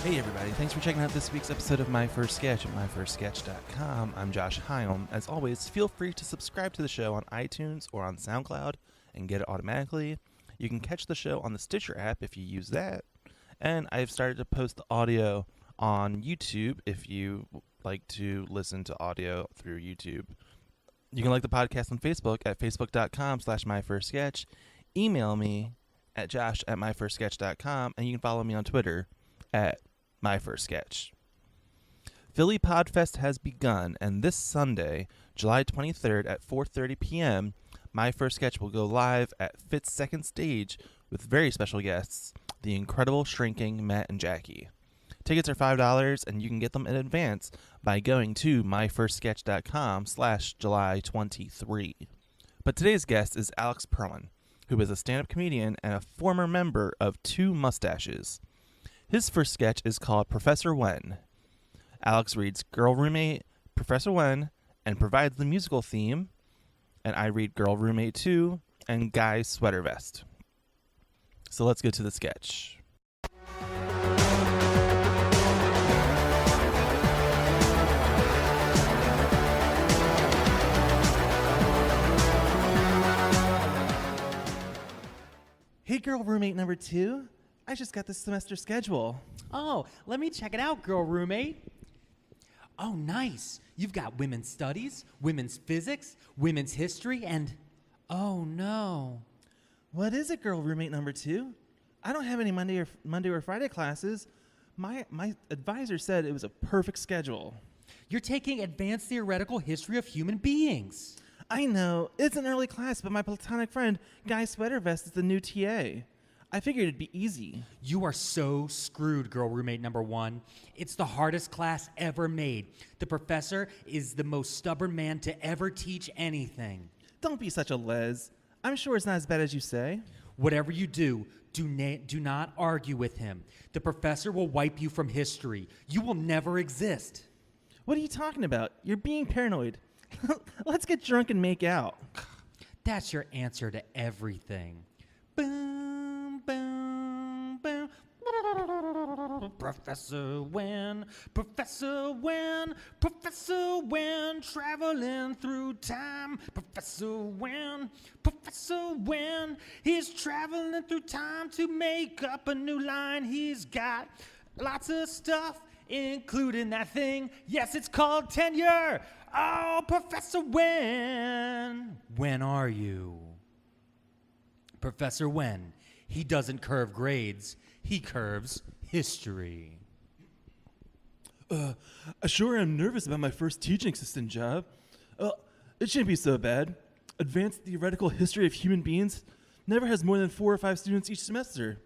Hey everybody, thanks for checking out this week's episode of My First Sketch at myfirstsketch.com. I'm Josh Hyam. As always, feel free to subscribe to the show on iTunes or on SoundCloud and get it automatically. You can catch the show on the Stitcher app if you use that. And I've started to post the audio on YouTube if you like to listen to audio through YouTube. You can like the podcast on Facebook at facebook.com/myfirstsketch. Email me at josh@myfirstsketch.com, and you can follow me on Twitter at myfirstsketch. Philly Podfest has begun, and this Sunday, July 23rd at 4:30 p.m., My First Sketch will go live at PHIT's second stage with very special guests, the incredible shrinking Matt and Jackie. Tickets are $5, and you can get them in advance by going to myfirstsketch.com/July23. But today's guest is Alex Pearlman, who is a stand-up comedian and a former member of Two Mustaches. His first sketch is called Professor When. Alex reads Girl Roommate, Professor When, and provides the musical theme, and I read Girl Roommate 2 and Guy Sweater Vest. So let's go to the sketch. Hey, Girl Roommate number 2. I just got this semester schedule. Oh, let me check it out, girl roommate. Oh, nice. You've got women's studies, women's physics, women's history, and oh no. What is it, Girl Roommate number 2? I don't have any Monday or Friday classes. My advisor said it was a perfect schedule. You're taking advanced theoretical history of human beings. I know. It's an early class, but my platonic friend, Guy Sweater Vest, is the new TA. I figured it'd be easy. You are so screwed, girl roommate number 1. It's the hardest class ever made. The professor is the most stubborn man to ever teach anything. Don't be such a les. I'm sure it's not as bad as you say. Whatever you do, do not argue with him. The professor will wipe you from history. You will never exist. What are you talking about? You're being paranoid. Let's get drunk and make out. That's your answer to everything. Boom, boom, boom. Professor When, Professor When, Professor When, traveling through time. Professor When, he's traveling through time to make up a new line. He's got lots of stuff, including that thing. Yes, it's called tenure. Oh, Professor When are you? Professor When, he doesn't curve grades, he curves history. I sure am nervous about my first teaching assistant job. It shouldn't be so bad. Advanced theoretical history of human beings never has more than 4 or 5 students each semester.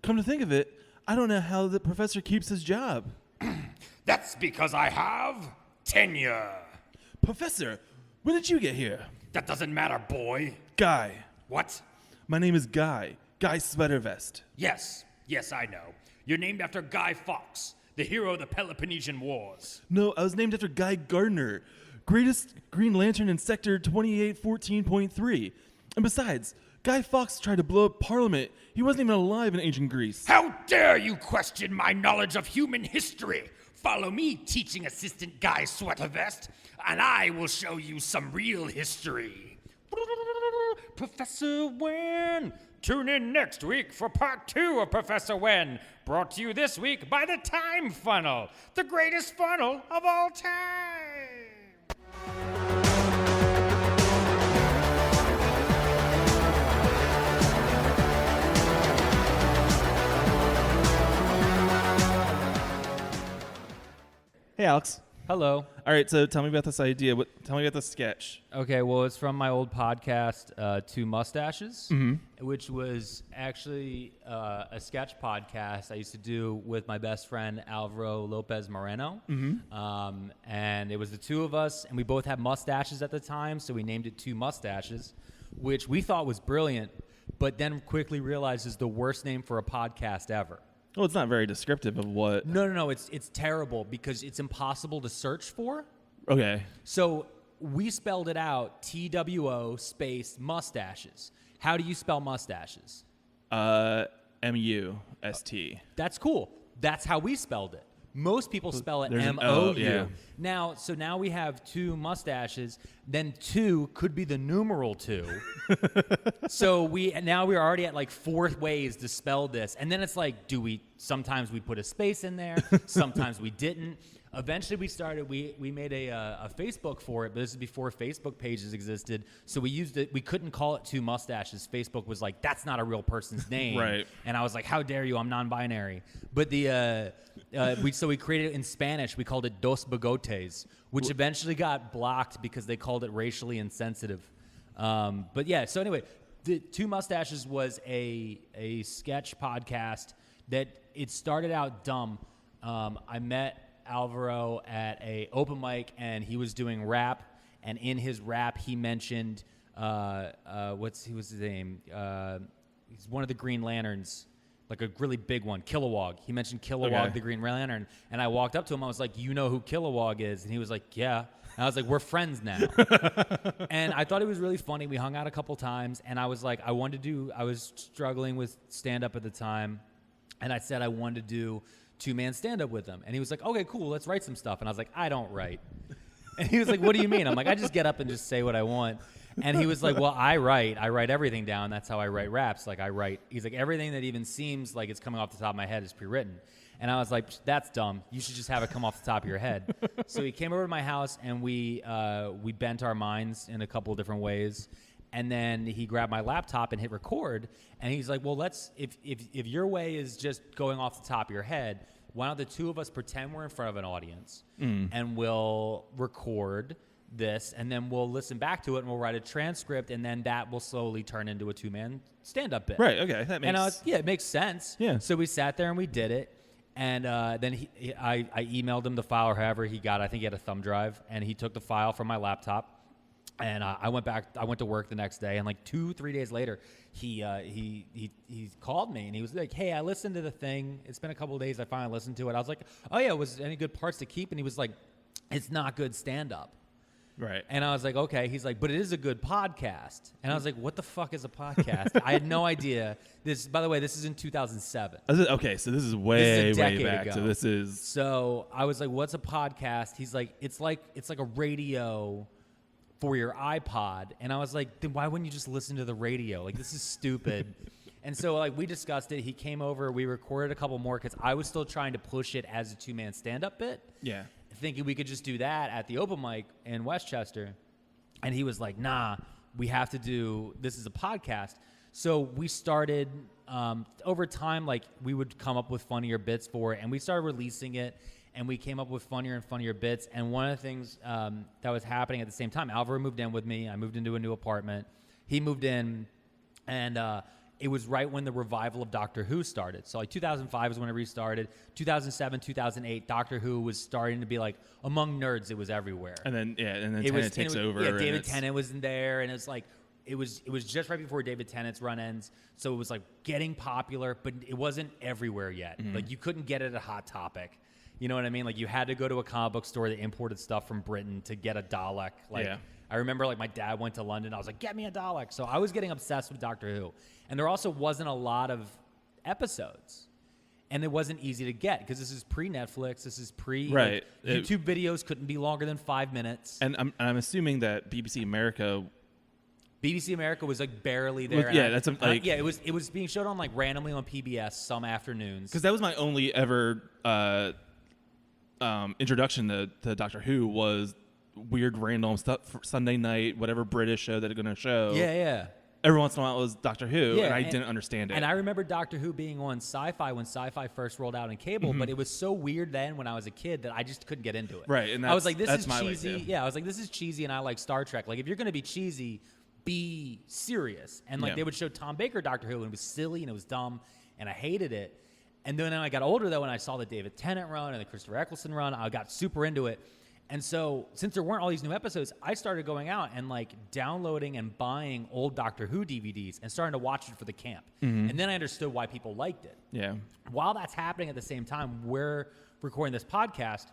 Come to think of it, I don't know how the professor keeps his job. That's because I have tenure. Professor, when did you get here? That doesn't matter, boy. Guy. What? My name is Guy Sweater Vest. Yes, I know. You're named after Guy Fawkes, the hero of the Peloponnesian Wars. No, I was named after Guy Gardner, greatest Green Lantern in Sector 2814.3. And besides, Guy Fawkes tried to blow up Parliament. He wasn't even alive in ancient Greece. How dare you question my knowledge of human history? Follow me, teaching assistant Guy Sweater Vest, and I will show you some real history. Professor When. Tune in next week for part 2 of Professor When, brought to you this week by the Time Funnel, the greatest funnel of all time. Hey, Alex. Hello. All right, so tell me about this idea. Tell me about the sketch. Okay, well, it's from my old podcast, Two Mustaches, which was actually a sketch podcast I used to do with my best friend, Alvaro Lopez Moreno. And it was the two of us, and we both had mustaches at the time, so we named it Two Mustaches, which we thought was brilliant, but then quickly realized is the worst name for a podcast ever. Well, it's not very descriptive of what... No, it's terrible because it's impossible to search for. Okay. So we spelled it out, TWO space mustaches. How do you spell mustaches? MUST. That's cool. that's how we spelled it. Most people spell it There's an M-O-U. O, yeah. Now we have 2 mustaches. Then 2 could be the numeral 2. So we're already at like 4 ways to spell this. And then it's like, sometimes we put a space in there. Sometimes we didn't. Eventually we made a Facebook for it, but this is before Facebook pages existed. So we used it. We couldn't call it 2 mustaches. Facebook was like, that's not a real person's name. Right. And I was like, how dare you? I'm non-binary. But we created it in Spanish. We called it Dos Bigotes, which eventually got blocked because they called it racially insensitive. But yeah, so anyway, the 2 Mustaches was a sketch podcast that it started out dumb. I met Alvaro at a open mic, and he was doing rap, and in his rap he mentioned what's his name? He's one of the Green Lanterns, like a really big one, Kilowog. He mentioned Kilowog, the Green Lantern, and I walked up to him. I was like, "You know who Kilowog is?" And he was like, "Yeah." And I was like, "We're friends now." And I thought it was really funny. We hung out a couple times, and I was like, I was struggling with stand-up at the time, and I said I wanted to do 2-man stand-up with him. And he was like, okay, cool, let's write some stuff. And I was like, I don't write. And he was like, what do you mean? I'm like, I just get up and just say what I want. And he was like, well, I write everything down. That's how I write raps. Like, he's like, everything that even seems like it's coming off the top of my head is pre-written. And I was like, that's dumb. You should just have it come off the top of your head. So he came over to my house, and we bent our minds in a couple of different ways. And then he grabbed my laptop and hit record. And he's like, well, if your way is just going off the top of your head, why don't the 2 of us pretend we're in front of an audience and we'll record this, and then we'll listen back to it, and we'll write a transcript, and then that will slowly turn into a 2-man stand-up bit. Right, okay. That makes it makes sense. Yeah. So we sat there and we did it. And then I emailed him the file, or however he got it. I think he had a thumb drive, and he took the file from my laptop. And I went to work the next day, and like 2-3 days later, he called me, and he was like, hey, I listened to the thing. It's been a couple of days. I finally listened to it. I was like, oh yeah, was there any good parts to keep? And he was like, it's not good stand-up. Right. And I was like, okay. He's like, but it is a good podcast. And I was like, what the fuck is a podcast? I had no idea. By the way, this is in 2007. Okay, so this is way back. Ago. So So I was like, what's a podcast? He's like, it's like a radio for your iPod. And I was like, then why wouldn't you just listen to the radio? Like, this is stupid. And so like we discussed it. He came over. We recorded a couple more because I was still trying to push it as a 2-man stand-up bit. Yeah. Thinking we could just do that at the open mic in Westchester. And he was like, nah, we have to do, this is a podcast. So we started, over time, like we would come up with funnier bits for it, and we started releasing it, and we came up with funnier and funnier bits. And one of the things that was happening at the same time, Alvaro moved in with me. I moved into a new apartment. He moved in, and it was right when the revival of Doctor Who started. So like 2005 is when it restarted. 2007, 2008, Doctor Who was starting to be like, among nerds, it was everywhere. And then Tennant takes over. Yeah, David Tennant was in there, and it's like, it was just right before David Tennant's run ends. So it was like getting popular, but it wasn't everywhere yet. Mm-hmm. Like you couldn't get it at Hot Topic. You know what I mean? Like you had to go to a comic book store that imported stuff from Britain to get a Dalek. Like I remember like my dad went to London. I was like, get me a Dalek. So I was getting obsessed with Doctor Who. And there also wasn't a lot of episodes. And it wasn't easy to get because this is pre-Netflix. This is right. Like, YouTube videos couldn't be longer than 5 minutes. And I'm assuming that BBC America was like barely there. It was being showed on like randomly on PBS some afternoons. Because that was my only ever introduction to Doctor Who was weird random stuff for Sunday night, whatever British show that they're going to show. Yeah. Every once in a while it was Doctor Who, and I didn't understand it. And I remember Doctor Who being on Sci-Fi when Sci-Fi first rolled out in cable, mm-hmm. but it was so weird then when I was a kid that I just couldn't get into it. Right, and I was like, this is my cheesy. way too. Yeah, I was like, this is cheesy, and I like Star Trek. Like, if you're going to be cheesy, be serious. And like they would show Tom Baker Doctor Who, and it was silly and it was dumb, and I hated it. And then I got older though, and I saw the David Tennant run and the Christopher Eccleston run. I got super into it. And so, since there weren't all these new episodes, I started going out and like downloading and buying old Doctor Who DVDs and starting to watch it for the camp. Mm-hmm. And then I understood why people liked it. Yeah. While that's happening at the same time, we're recording this podcast.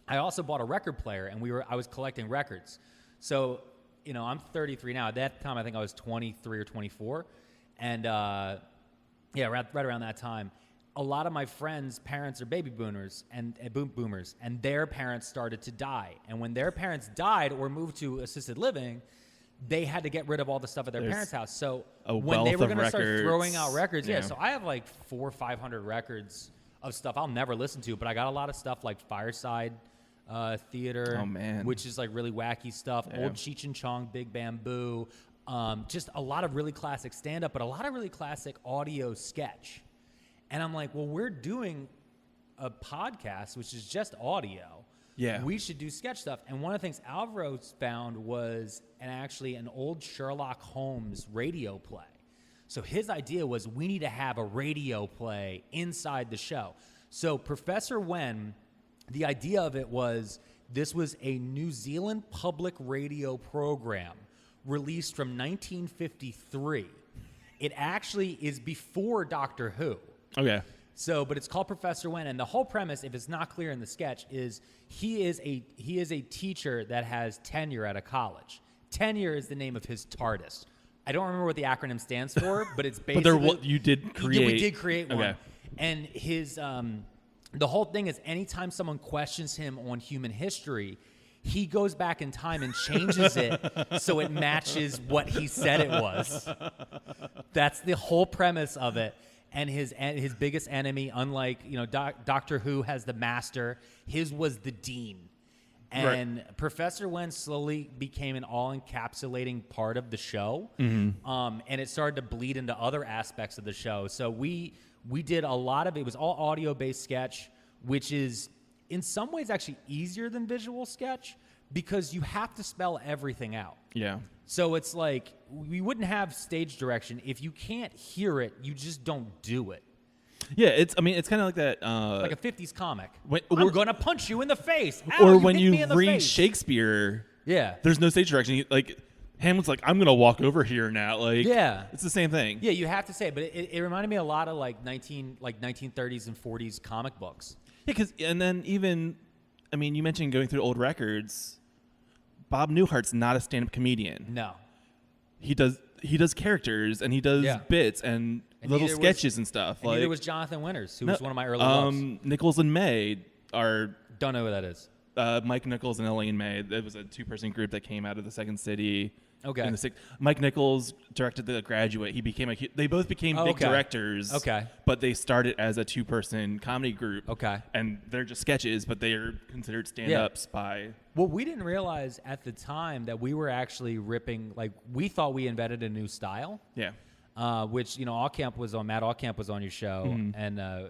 I also bought a record player, and I was collecting records. So, you know, I'm 33 now. At that time, I think I was 23 or 24, and right around that time. a lot of my friends' parents are baby boomers and boomers, and their parents started to die. And when their parents died or moved to assisted living, they had to get rid of all the stuff at their parents' house. So when they were going to start throwing out records, so I have like 400 or 500 records of stuff I'll never listen to, but I got a lot of stuff like Fireside Theater, which is like really wacky stuff, old Cheech and Chong, Big Bamboo, just a lot of really classic stand-up, but a lot of really classic audio sketch. And I'm like, well, we're doing a podcast, which is just audio. Yeah. We should do sketch stuff. And one of the things Alvaro found was an old Sherlock Holmes radio play. So his idea was we need to have a radio play inside the show. So Professor Wen, the idea of it was this was a New Zealand public radio program released from 1953. It actually is before Doctor Who. Okay. So, but it's called Professor Wen, and the whole premise, if it's not clear in the sketch, is he is a teacher that has tenure at a college. Tenure is the name of his TARDIS. I don't remember what the acronym stands for, but it's basically. But you did create. We did create one, and his the whole thing is anytime someone questions him on human history, he goes back in time and changes it so it matches what he said it was. That's the whole premise of it. And his biggest enemy, unlike Doctor Who has the Master, his was the Dean, and Professor Wen slowly became an all-encapsulating part of the show, and it started to bleed into other aspects of the show. So we did a lot of it. It was all audio-based sketch, which is in some ways actually easier than visual sketch because you have to spell everything out. Yeah. So it's like we wouldn't have stage direction. If you can't hear it, you just don't do it. Yeah, it's kind of like that. Like a 50s comic. I'm going to punch you in the face. Or when you read Shakespeare, there's no stage direction. Like Hamlet's like, I'm going to walk over here now. Like, it's the same thing. Yeah, you have to say it. But it reminded me a lot of like 1930s and 40s comic books. Yeah, and then even, I mean, you mentioned going through old records. Bob Newhart's not a stand-up comedian. No. He does characters and he does bits and little sketches and stuff. And neither was Jonathan Winters, who was one of my early loves. Nichols and May are... Don't know who that is. Mike Nichols and Elaine May. It was a two-person group that came out of the Second City. Okay. Mike Nichols directed The Graduate. They both became big directors. Okay. But they started as a two-person comedy group. Okay. And they're just sketches, but they are considered stand-ups by... Well, we didn't realize at the time that we were actually ripping, like, we thought we invented a new style. Yeah. Which, Matt Allcamp was on your show, and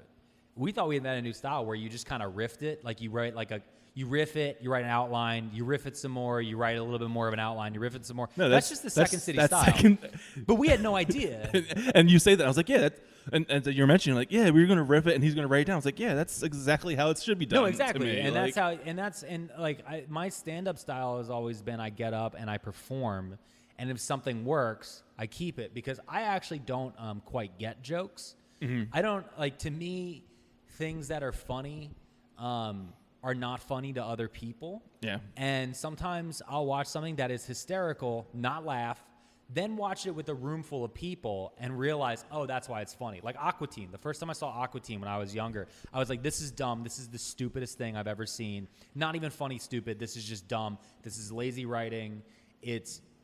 we thought we invented a new style where you just kind of riffed it. Like, you write you riff it, you write an outline, you riff it some more, you write a little bit more of an outline, you riff it some more. No, that's just the Second City style. But we had no idea. And you say that, I was like, yeah, and you're mentioning like, yeah, we were going to riff it and he's going to write it down. I was like, yeah, that's exactly how it should be done. No, exactly. To me. And my stand-up style has always been I get up and I perform, and if something works, I keep it because I actually don't quite get jokes. I don't to me, things that are funny are not funny to other people. Yeah. And sometimes I'll watch something that is hysterical, not laugh, then watch it with a room full of people and realize, oh, that's why it's funny. Like Aqua Teen. The first time I saw Aqua Teen when I was younger, I was like, this is dumb. This is the stupidest thing I've ever seen. Not even funny stupid. This is just dumb. This is lazy writing.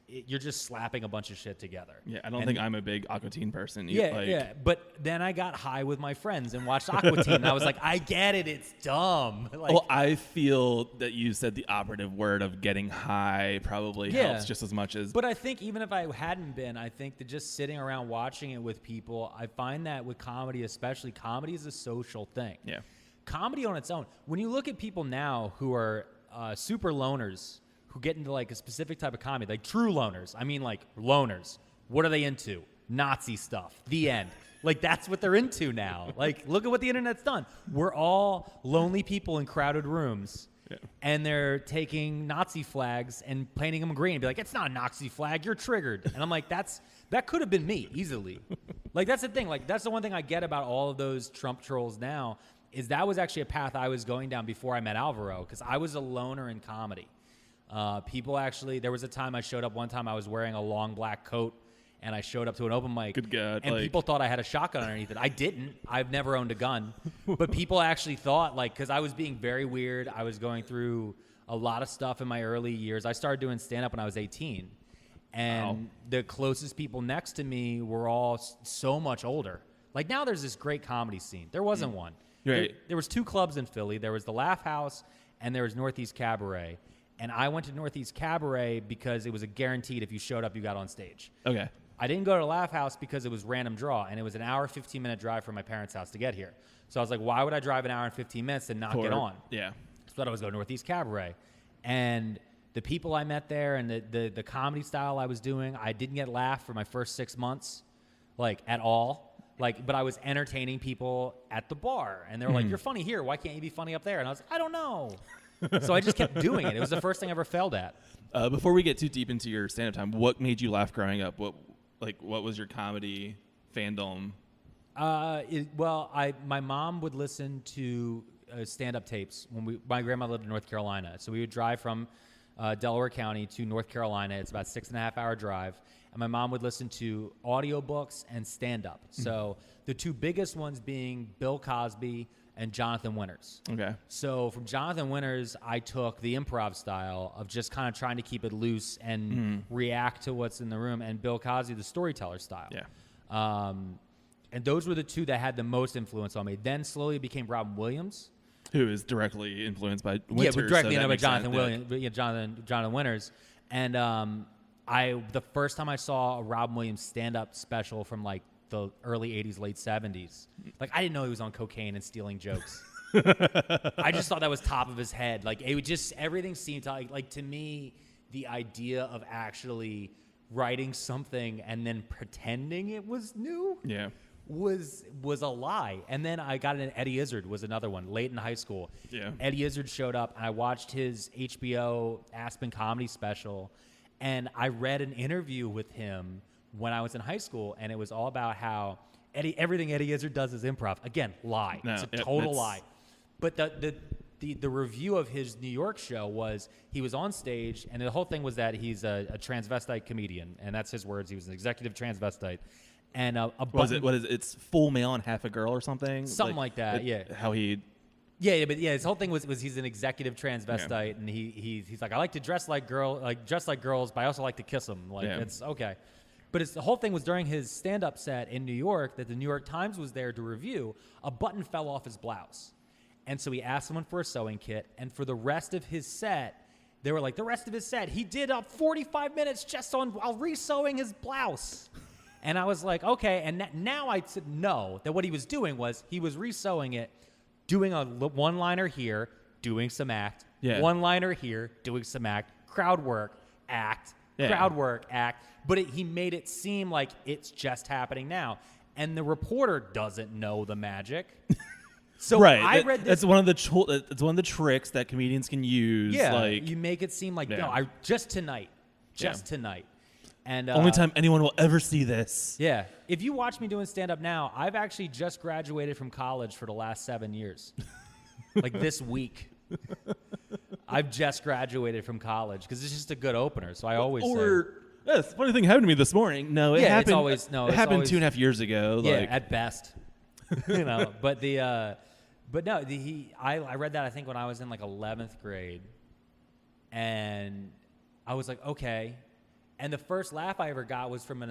You're just slapping a bunch of shit together. Yeah, I don't think I'm a big Aqua Teen person. Yeah. But then I got high with my friends and watched Aqua Teen, and I was like, I get it. It's dumb. Well, I feel that you said the operative word of getting high probably helps just as much as... But I think even if I hadn't been, I think that just sitting around watching it with people, I find that with comedy especially, comedy is a social thing. Yeah. Comedy on its own. When you look at people now who are super loners, who get into like a specific type of comedy, like true loners. I mean like loners. What are they into? Nazi stuff. The end. Like that's what they're into now. Like look at what the internet's done. We're all lonely people in crowded rooms. Yeah. And they're taking Nazi flags and painting them green and be like, it's not a Nazi flag, you're triggered. And I'm like, that could have been me easily. Like that's the thing. Like that's the one thing I get about all of those Trump trolls now is that was actually a path I was going down before I met Alvaro because I was a loner in comedy. People actually, there was a time I showed up one time, I was wearing a long black coat and I showed up to an open mic. Good God, and people thought I had a shotgun underneath it. I didn't. I've never owned a gun. But people actually thought, like, because I was being very weird. I was going through a lot of stuff in my early years. I started doing stand-up when I was 18. And the closest people next to me were all so much older. Like, now there's this great comedy scene. There wasn't one. Right. There was 2 clubs in Philly. There was the Laugh House, and there was Northeast Cabaret. And I went to Northeast Cabaret because it was a guaranteed if you showed up, you got on stage. Okay. I didn't go to Laugh House because it was random draw, and it was an hour, 15-minute drive from my parents' house to get here. So I was like, why would I drive an hour and 15 minutes and not get on? Yeah. So I was going to Northeast Cabaret. And the people I met there and the comedy style I was doing, I didn't get laughed for my first 6 months, like, at all. Like, but I was entertaining people at the bar. And they were like, you're funny here. Why can't you be funny up there? And I was like, I don't know. So I just kept doing it. It was the first thing I ever failed at. Before we get too deep into your stand-up time, what made you laugh growing up? What was your comedy fandom? My mom would listen to stand-up tapes when my grandma lived in North Carolina. So we would drive from Delaware County to North Carolina. It's about a 6.5-hour drive. And my mom would listen to audiobooks and stand-up. So the 2 biggest ones being Bill Cosby and Jonathan Winters. Okay. So from Jonathan Winters, I took the improv style of just kind of trying to keep it loose and react to what's in the room, and Bill Cosby, the storyteller style. Yeah. And those were the 2 that had the most influence on me. Then slowly it became Robin Williams. Who is directly influenced by Winters. Yeah, but directly so by Jonathan sense. Williams, yeah, Jonathan Winters. And the first time I saw a Robin Williams stand-up special from like the early 80s, late 70s, like I didn't know he was on cocaine and stealing jokes. I just thought that was top of his head. Like it would just, everything seemed to like to me, the idea of actually writing something and then pretending it was new. Yeah. Was a lie. And then I got in Eddie Izzard was another one late in high school. Yeah. Eddie Izzard showed up and I watched his HBO Aspen comedy special, and I read an interview with him when I was in high school, and it was all about how everything Eddie Izzard does is improv. Again, lie. No, it's a total lie. But the review of his New York show was he was on stage, and the whole thing was that he's a transvestite comedian, and that's his words. He was an executive transvestite. And what is it? It's full male and half a girl or something? Something like that, yeah. How he... Yeah, but his whole thing was he's an executive transvestite, and he's like, I like to dress like girls, but I also like to kiss them. Like, it's okay. But the whole thing was during his stand-up set in New York that the New York Times was there to review, a button fell off his blouse. And so he asked someone for a sewing kit, and for the rest of his set, they were like, the rest of his set, he did 45 minutes just while re-sewing his blouse. And I was like, okay. And now I know that what he was doing was he was re-sewing it, doing a one-liner here, doing some act, one-liner here, doing some act, crowd work, act, crowd work, act. But he made it seem like it's just happening now. And the reporter doesn't know the magic. So I read this. It's one of the tricks that comedians can use. Yeah, like, you make it seem like, no, just tonight. And only time anyone will ever see this. Yeah. If you watch me doing stand-up now, I've actually just graduated from college for the last 7 years. Like this week. I've just graduated from college because it's just a good opener. So I always say. Yes, funny thing happened to me this morning. No, it happened. It happened always, 2.5 years ago. Yeah, like, at best. But I read that I think when I was in like 11th grade, and I was like, okay. And the first laugh I ever got was from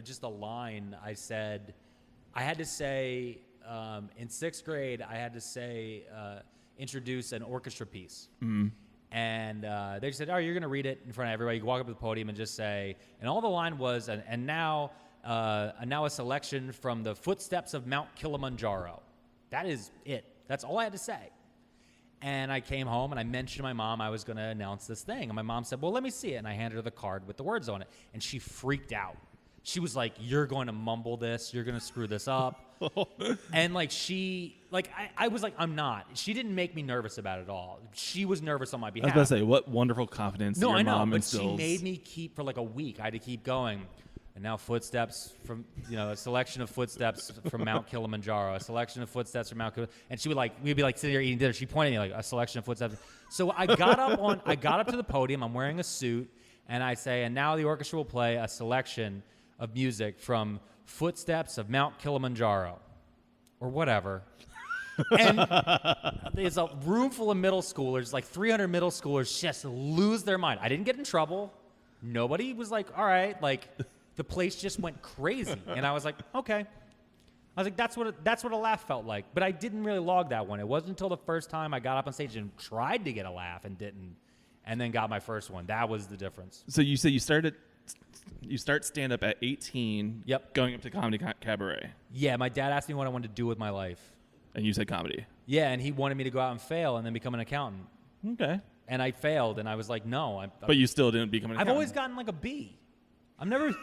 just a line I said. I had to say in 6th grade. I had to say introduce an orchestra piece, and they said, "Oh, you're going to read it in front of everybody. You can walk up to the podium and just say." And all the line was, "And now a selection from the footsteps of Mount Kilimanjaro." That is it. That's all I had to say. And I came home and I mentioned to my mom I was going to announce this thing. And my mom said, well, let me see it. And I handed her the card with the words on it. And she freaked out. She was like, you're going to mumble this. You're going to screw this up. And I was like, I'm not. She didn't make me nervous about it at all. She was nervous on my behalf. I was about to say, what wonderful confidence your mom instills. But she made me keep for like a week. I had to keep going. And now footsteps from, a selection of footsteps from Mount Kilimanjaro, a selection of footsteps from Mount Kilimanjaro. And we'd be like sitting there eating dinner. She pointed at me like a selection of footsteps. So I got up to the podium. I'm wearing a suit. And I say, and now the orchestra will play a selection of music from Footsteps of Mount Kilimanjaro or whatever. And there's a room full of middle schoolers, like 300 middle schoolers just lose their mind. I didn't get in trouble. Nobody was like, all right, like the place just went crazy. And I was like, okay. I was like, that's what a laugh felt like. But I didn't really log that one. It wasn't until the first time I got up on stage and tried to get a laugh and didn't, and then got my first one. That was the difference. So you said you start stand-up at 18, Yep. going up to comedy cabaret. Yeah, my dad asked me what I wanted to do with my life. And you said comedy. Yeah, and he wanted me to go out and fail and then become an accountant. Okay. And I failed, and I was like, no. But you still didn't become an accountant. I've always gotten like a B. I've never,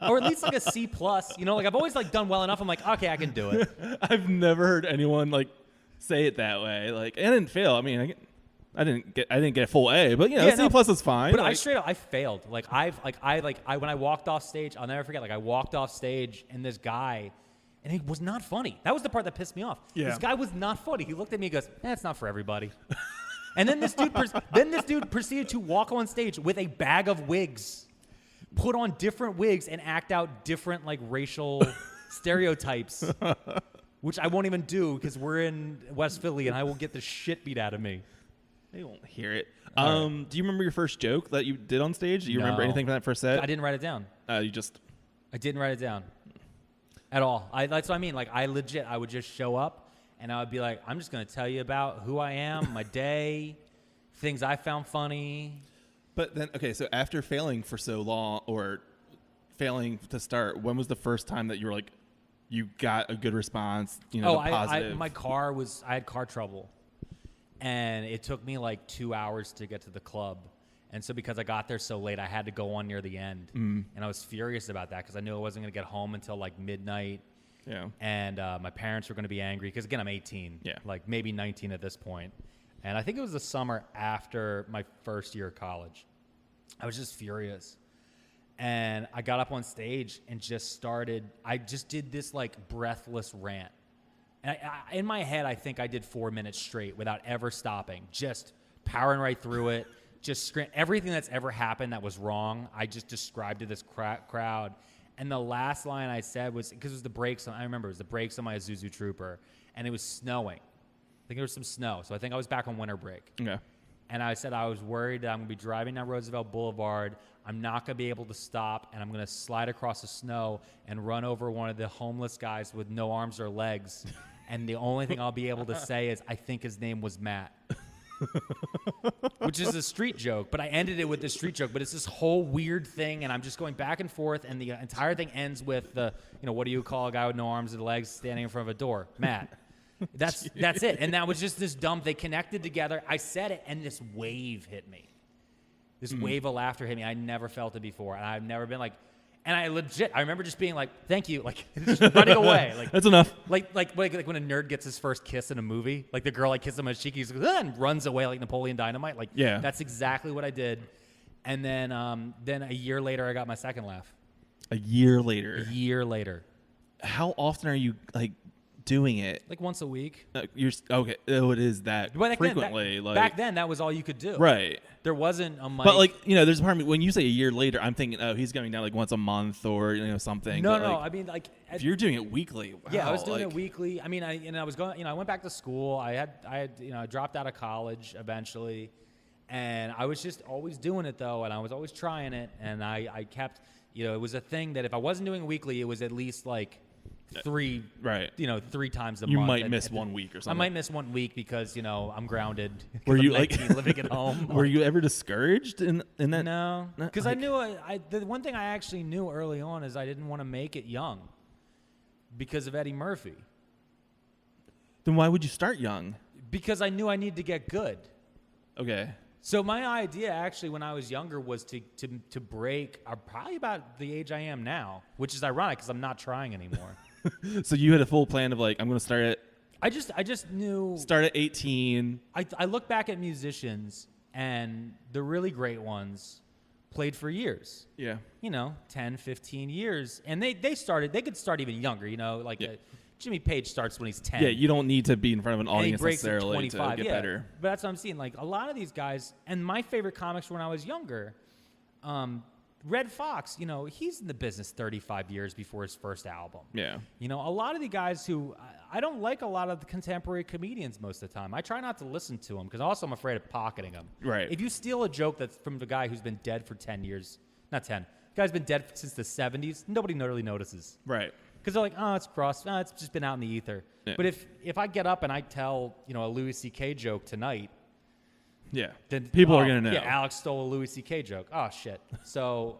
or at least like a C+. You know, like I've always like done well enough. I'm like, okay, I can do it. I've never heard anyone like say it that way. Like, I didn't fail. I mean, I didn't get a full A, but C+ is fine. But like, I failed. Like when I walked off stage, I'll never forget. Like I walked off stage, and this guy. And he was not funny. That was the part that pissed me off. Yeah. This guy was not funny. He looked at me and goes, it's not for everybody. And then this dude proceeded to walk on stage with a bag of wigs, put on different wigs, and act out different like racial stereotypes, which I won't even do because we're in West Philly and I will get the shit beat out of me. They won't hear it. Right. Do you remember your first joke that you did on stage? Do you remember anything from that first set? I didn't write it down. I didn't write it down. At all. That's what I mean. Like, I would just show up, and I would be like, I'm just going to tell you about who I am, my day, things I found funny. But then, okay, so after failing for so long, or failing to start, when was the first time that you were like, you got a good response, positive? I had car trouble, and it took me like 2 hours to get to the club. And so because I got there so late, I had to go on near the end. And I was furious about that because I knew I wasn't going to get home until like midnight. Yeah. And my parents were going to be angry because, again, I'm 18. Yeah. Like maybe 19 at this point. And I think it was the summer after my first year of college. I was just furious. And I got up on stage and I just did this like breathless rant. And in my head, I think I did 4 minutes straight without ever stopping, just powering right through it. Just everything that's ever happened that was wrong, I just described to this crowd. And the last line I said was, because it was the brakes, I remember it was the brakes on my Isuzu Trooper, and it was snowing. I think there was some snow, so I think I was back on winter break. Okay. And I said I was worried that I'm going to be driving down Roosevelt Boulevard, I'm not going to be able to stop, and I'm going to slide across the snow and run over one of the homeless guys with no arms or legs. And the only thing I'll be able to say is, I think his name was Matt. Which is a street joke, but I ended it with the street joke. But it's this whole weird thing, and I'm just going back and forth, and the entire thing ends with the, what do you call a guy with no arms and legs standing in front of a door? Matt. That's it. And that was just this dumb. They connected together. I said it, and this wave hit me. This wave of laughter hit me. I never felt it before, and I've never been like. And I remember just being like, thank you, like just running away. Like that's enough. Like when a nerd gets his first kiss in a movie, like the girl like kisses him on his cheek, he's like, and runs away like Napoleon Dynamite. Like, yeah, that's exactly what I did. And then a year later, I got my second laugh. A year later. How often are you like doing it? Like once a week. You're okay. Oh, it is that frequently. Back then, that was all you could do. Right. There wasn't a mic. But like there's a part of me when you say a year later, I'm thinking, oh, he's going down like once a month or something. No, but, no. I mean, like if you're doing it weekly. Wow, yeah, I was doing it weekly. I mean, I was going. I went back to school. I dropped out of college eventually, and I was just always doing it though, and I was always trying it, and I kept. It was a thing that if I wasn't doing it weekly, it was at least like. Three times a month. You might miss 1 week or something. I might miss 1 week because I'm grounded. Were you living at home? Were you ever discouraged in that? No, because I knew the one thing I actually knew early on is I didn't want to make it young because of Eddie Murphy. Then why would you start young? Because I knew I needed to get good. Okay. So my idea actually when I was younger was to break probably about the age I am now, which is ironic because I'm not trying anymore. So you had a full plan of like, I'm going to start at... I just knew... Start at 18. I look back at musicians, and the really great ones played for years. Yeah. 10, 15 years. And they could start even younger, Jimmy Page starts when he's 10. Yeah, you don't need to be in front of an audience and he breaks necessarily at 25. to get better. But that's what I'm seeing. Like, a lot of these guys, and my favorite comics when I was younger, Red Fox, he's in the business 35 years before his first album. Yeah. A lot of the guys who I don't like a lot of the contemporary comedians most of the time. I try not to listen to them because also I'm afraid of pocketing them. Right. If you steal a joke that's from the guy who's been dead for 10 years, not 10, the guy's been dead since the 70s, nobody really notices. Right. Because they're like, oh, it's cross. Oh, it's just been out in the ether. Yeah. But if I get up and I tell, a Louis C.K. joke tonight, yeah, then people are going to know. Yeah, Alex stole a Louis C.K. joke. Oh, shit. So,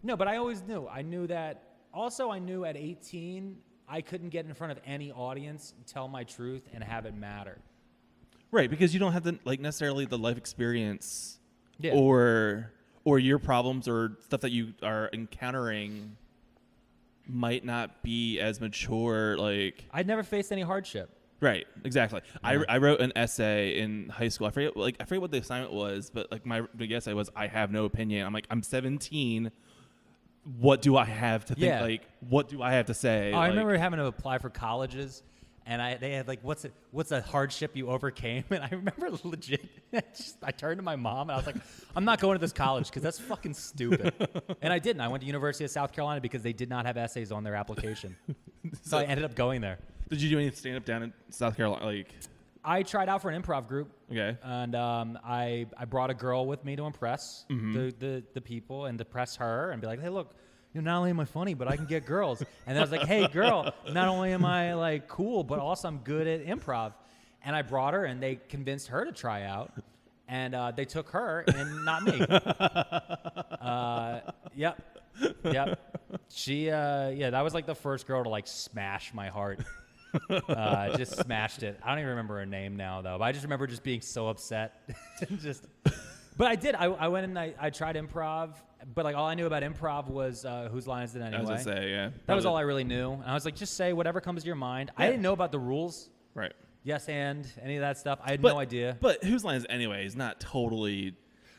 no, but I always knew. I knew that. Also, I knew at 18, I couldn't get in front of any audience, tell my truth, and have it matter. Right, because you don't have necessarily the life experience yeah. or your problems or stuff that you are encountering might not be as mature. I'd never faced any hardship. Right, exactly. Yeah. I wrote an essay in high school. I forget what the assignment was, but my big essay was I have no opinion. I'm I'm 17. What do I have to think? Yeah. What do I have to say? I remember having to apply for colleges, and they had what's a hardship you overcame? And I remember legit. I turned to my mom and I was like, I'm not going to this college because that's fucking stupid. And I didn't. I went to University of South Carolina because they did not have essays on their application. So I ended up going there. Did you do any stand-up down in South Carolina? I tried out for an improv group. Okay. And I brought a girl with me to impress the people and to press her and be like, hey, look, not only am I funny, but I can get girls. And then I was like, hey, girl, not only am I cool, but also I'm good at improv. And I brought her and they convinced her to try out. And they took her and not me. Yep. She, that was the first girl to smash my heart. Just smashed it. I don't even remember her name now though, but I just remember just being so upset. But I did. I went and I tried improv, but all I knew about improv was Whose Line Is It Anyway? I was gonna say, yeah. That was all I really knew. And I was like, just say whatever comes to your mind. Yeah. I didn't know about the rules. Right. Yes, and any of that stuff. I had no idea. But Whose Line Is It Anyway is not totally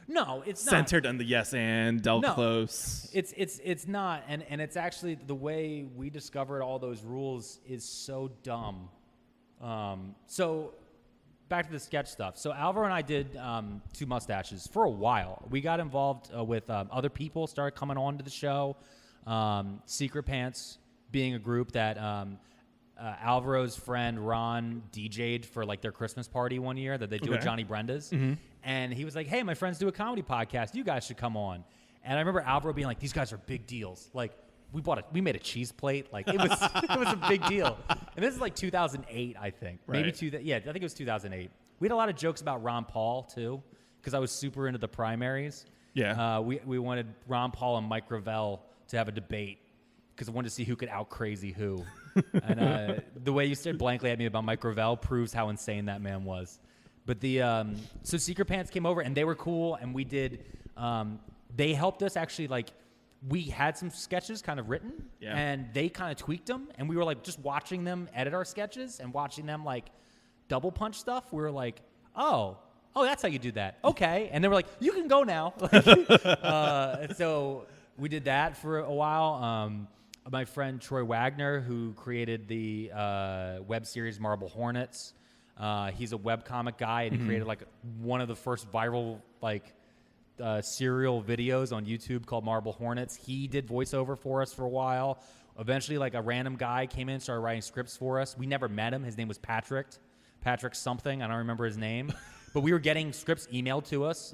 No, it's not. Centered on the yes and Del Close. It's not, and it's actually the way we discovered all those rules is so dumb. So back to the sketch stuff. So Alvaro and I did Two Mustaches for a while. We got involved with other people, started coming on to the show. Secret Pants being a group that Alvaro's friend Ron DJ'd for their Christmas party one year that they do at Johnny Brenda's. Mm-hmm. And he was like, hey, my friends do a comedy podcast. You guys should come on. And I remember Alvaro being like, these guys are big deals. We made a cheese plate. It was it was a big deal. And this is 2008, I think. Right. I think it was 2008. We had a lot of jokes about Ron Paul too, because I was super into the primaries. Yeah. We wanted Ron Paul and Mike Gravel to have a debate because I wanted to see who could out crazy who. And the way you stared blankly at me about Mike Gravel proves how insane that man was. But so Secret Pants came over and they were cool, and we did. They helped us actually we had some sketches kind of written, and they kind of tweaked them, and we were just watching them edit our sketches and watching them double punch stuff. We were like, oh, that's how you do that. Okay, and they were like, you can go now. So we did that for a while. My friend Troy Wagner, who created the web series Marble Hornets, he's a webcomic guy, and he created one of the first viral serial videos on YouTube called Marble Hornets. He did voiceover for us for a while. Eventually, a random guy came in and started writing scripts for us. We never met him. His name was Patrick something. I don't remember his name. But we were getting scripts emailed to us.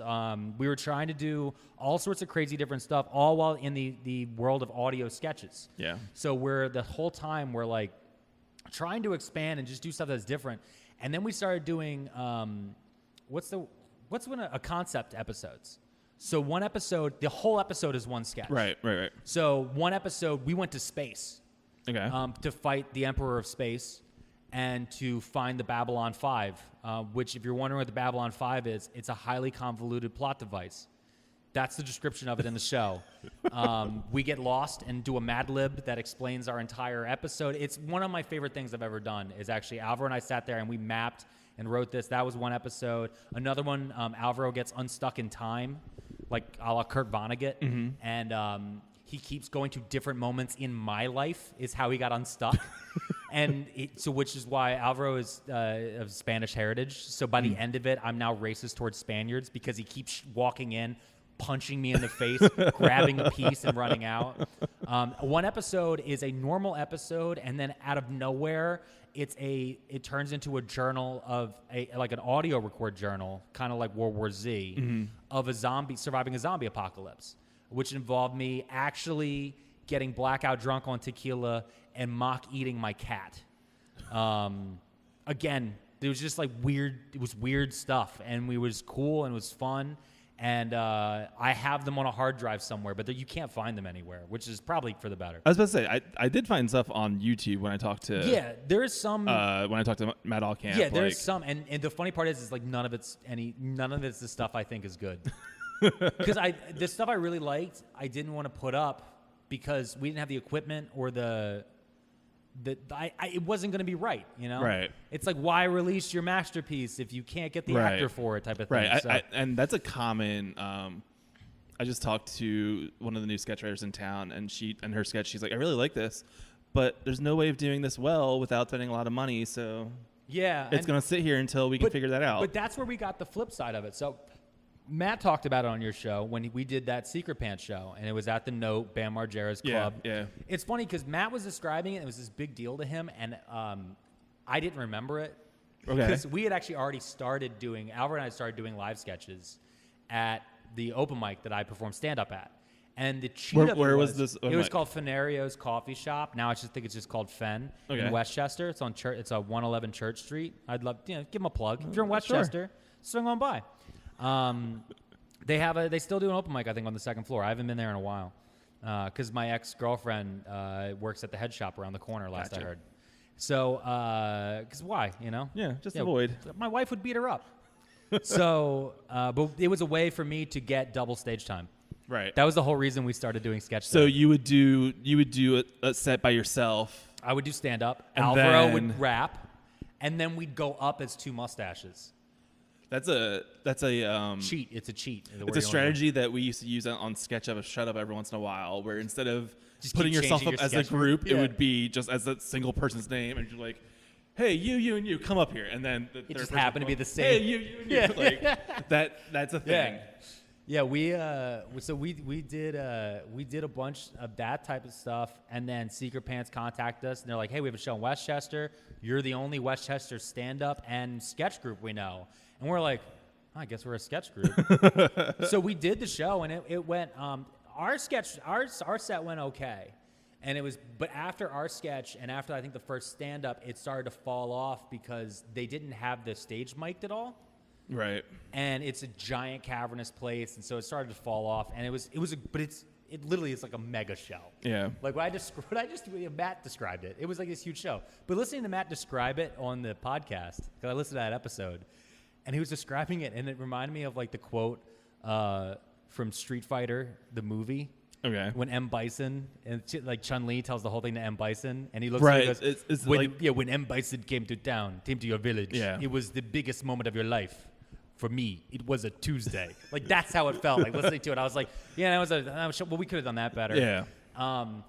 We were trying to do all sorts of crazy different stuff, all while in the world of audio sketches. Yeah. So the whole time we're trying to expand and just do stuff that's different. And then we started doing a concept episodes. So one episode, the whole episode is one sketch. Right. So one episode, we went to space. Okay. To fight the Emperor of Space and to find the Babylon 5, which, if you're wondering what the Babylon 5 is, it's a highly convoluted plot device. That's the description of it in the show. We get lost and do a Mad Lib that explains our entire episode. It's one of my favorite things I've ever done is actually Alvaro and I sat there and we mapped and wrote this. That was one episode. Another one, Alvaro gets unstuck in time, a la Kurt Vonnegut. And he keeps going to different moments in my life is how he got unstuck. And which is why Alvaro is of Spanish heritage. So by the end of it, I'm now racist towards Spaniards because he keeps walking in punching me in the face, grabbing a piece and running out. One episode is a normal episode, and then out of nowhere, it turns into a journal of like an audio record journal, kind of like World War Z, of surviving a zombie apocalypse, which involved me actually getting blackout drunk on tequila and mock eating my cat. Again, it was just like weird. It was weird stuff, and it was cool and it was fun. And I have them on a hard drive somewhere, but you can't find them anywhere, which is probably for the better. I was about to say, I did find stuff on YouTube when I talked to... Yeah, there is some... when I talked to Matt Allcamp. Yeah, there's some. And the funny part is like none of it's the stuff I think is good. Because the stuff I really liked, I didn't want to put up because we didn't have the equipment or it wasn't going to be right, you know? Right. It's like, why release your masterpiece if you can't get the actor for it type of thing. Right. So. And that's a common... I just talked to one of the new sketch writers in town, and her sketch, she's like, I really like this, but there's no way of doing this well without spending a lot of money, so... Yeah. It's going to sit here until we can figure that out. But that's where we got the flip side of it. So... Matt talked about it on your show when we did that Secret Pants show, and it was at the Note, Bam Margera's club. Yeah. It's funny because Matt was describing it, and it was this big deal to him, and I didn't remember it. Okay. Because we had actually already Albert and I started doing live sketches at the open mic that I performed stand-up at. And the cheat of where was this? It was called Fenario's Coffee Shop. Now I think it's just called Fen in Westchester. It's on It's a 111 Church Street. I'd love give them a plug. If you're in Westchester, swing on by. They still do an open mic, I think, on the second floor. I haven't been there in a while because my ex-girlfriend works at the head shop around the corner. Last I heard. So, because why? You know? Yeah, avoid. My wife would beat her up. So, but it was a way for me to get double stage time. Right. That was the whole reason we started doing sketch. So you would do a set by yourself. I would do stand up. And Alvaro would rap, and then we'd go up as two mustaches. That's a cheat. It's a cheat. It's a strategy that we used to use on Sketch Up a Shut Up every once in a while, where instead of just putting yourself up as a group, it would be just as a single person's name, and you're like, "Hey, you and you, come up here," and then it just happened to be the same. Hey, you and you, like that's a thing. Yeah, we did a bunch of that type of stuff, and then Secret Pants contacted us, and they're like, "Hey, we have a show in Westchester. You're the only Westchester stand-up and sketch group we know." And we're like, I guess we're a sketch group. So we did the show, and it went. Our set went okay, and but after our sketch and after I think the first stand-up, it started to fall off because they didn't have the stage mic'd at all. Right. And it's a giant cavernous place, and so it started to fall off. And it literally is like a mega show. Yeah. Like Matt described it. It was like this huge show. But listening to Matt describe it on the podcast, because I listened to that episode, and he was describing it, and it reminded me of like the quote from Street Fighter, the movie. Okay. When M. Bison and like Chun-Li tells the whole thing to M. Bison, and he looks at it and goes, when M. Bison came to your village, it was the biggest moment of your life. For me, it was a Tuesday. Like that's how it felt. Like listening to it, I was like, yeah, well, we could have done that better. Yeah.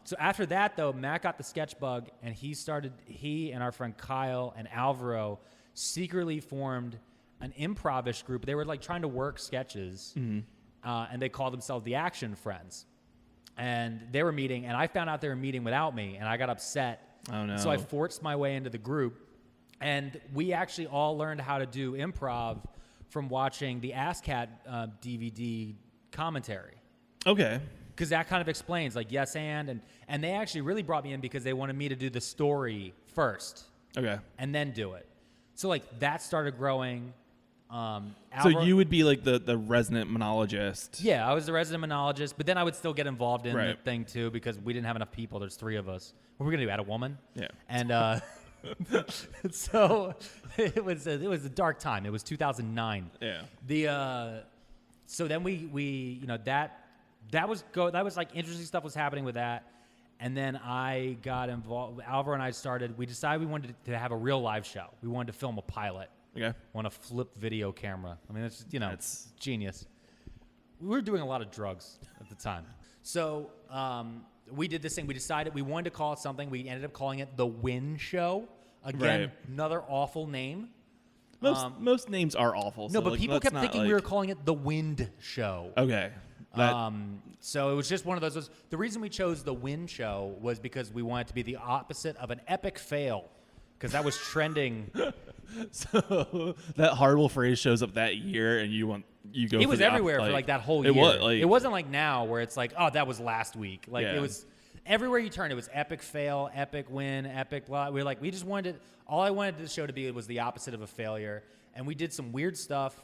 So after that, though, Matt got the sketch bug, and he and our friend Kyle and Alvaro secretly formed an improv-ish group. They were like trying to work sketches, and they called themselves the Action Friends. And they were meeting, and I found out they were meeting without me, and I got upset. Oh, no. So I forced my way into the group, and we actually all learned how to do improv from watching the AssCat DVD commentary. Okay. Because that kind of explains, like, yes, and they actually really brought me in because they wanted me to do the story first. Okay. And then do it. So, like, that started growing. So you would be like the resident monologist. Yeah, I was the resident monologist, but then I would still get involved in the thing too because we didn't have enough people. There's 3 of us. What were we gonna do? Add a woman? Yeah. And so it was a dark time. It was 2009. Yeah. So then we that was like interesting stuff was happening with that. And then I got involved. Alvaro and I we decided we wanted to have a real live show. We wanted to film a pilot. Okay. On a flip video camera. I mean, it's it's genius. We were doing a lot of drugs at the time. So we did this thing. We decided we wanted to call it something. We ended up calling it The Win Show. Again, another awful name. Most names are awful. No, but people kept thinking we were calling it The Wind Show. Okay. So it was just one of those. The reason we chose the Win Show was because we wanted to be the opposite of an epic fail, because that was trending. So that horrible phrase shows up that year, and you go. It was everywhere for like that whole year. It wasn't like now where it's like, oh, that was last week. Like it was everywhere you turn. It was epic fail, epic win, epic blah. We just wanted all I wanted the show to be was the opposite of a failure, and we did some weird stuff.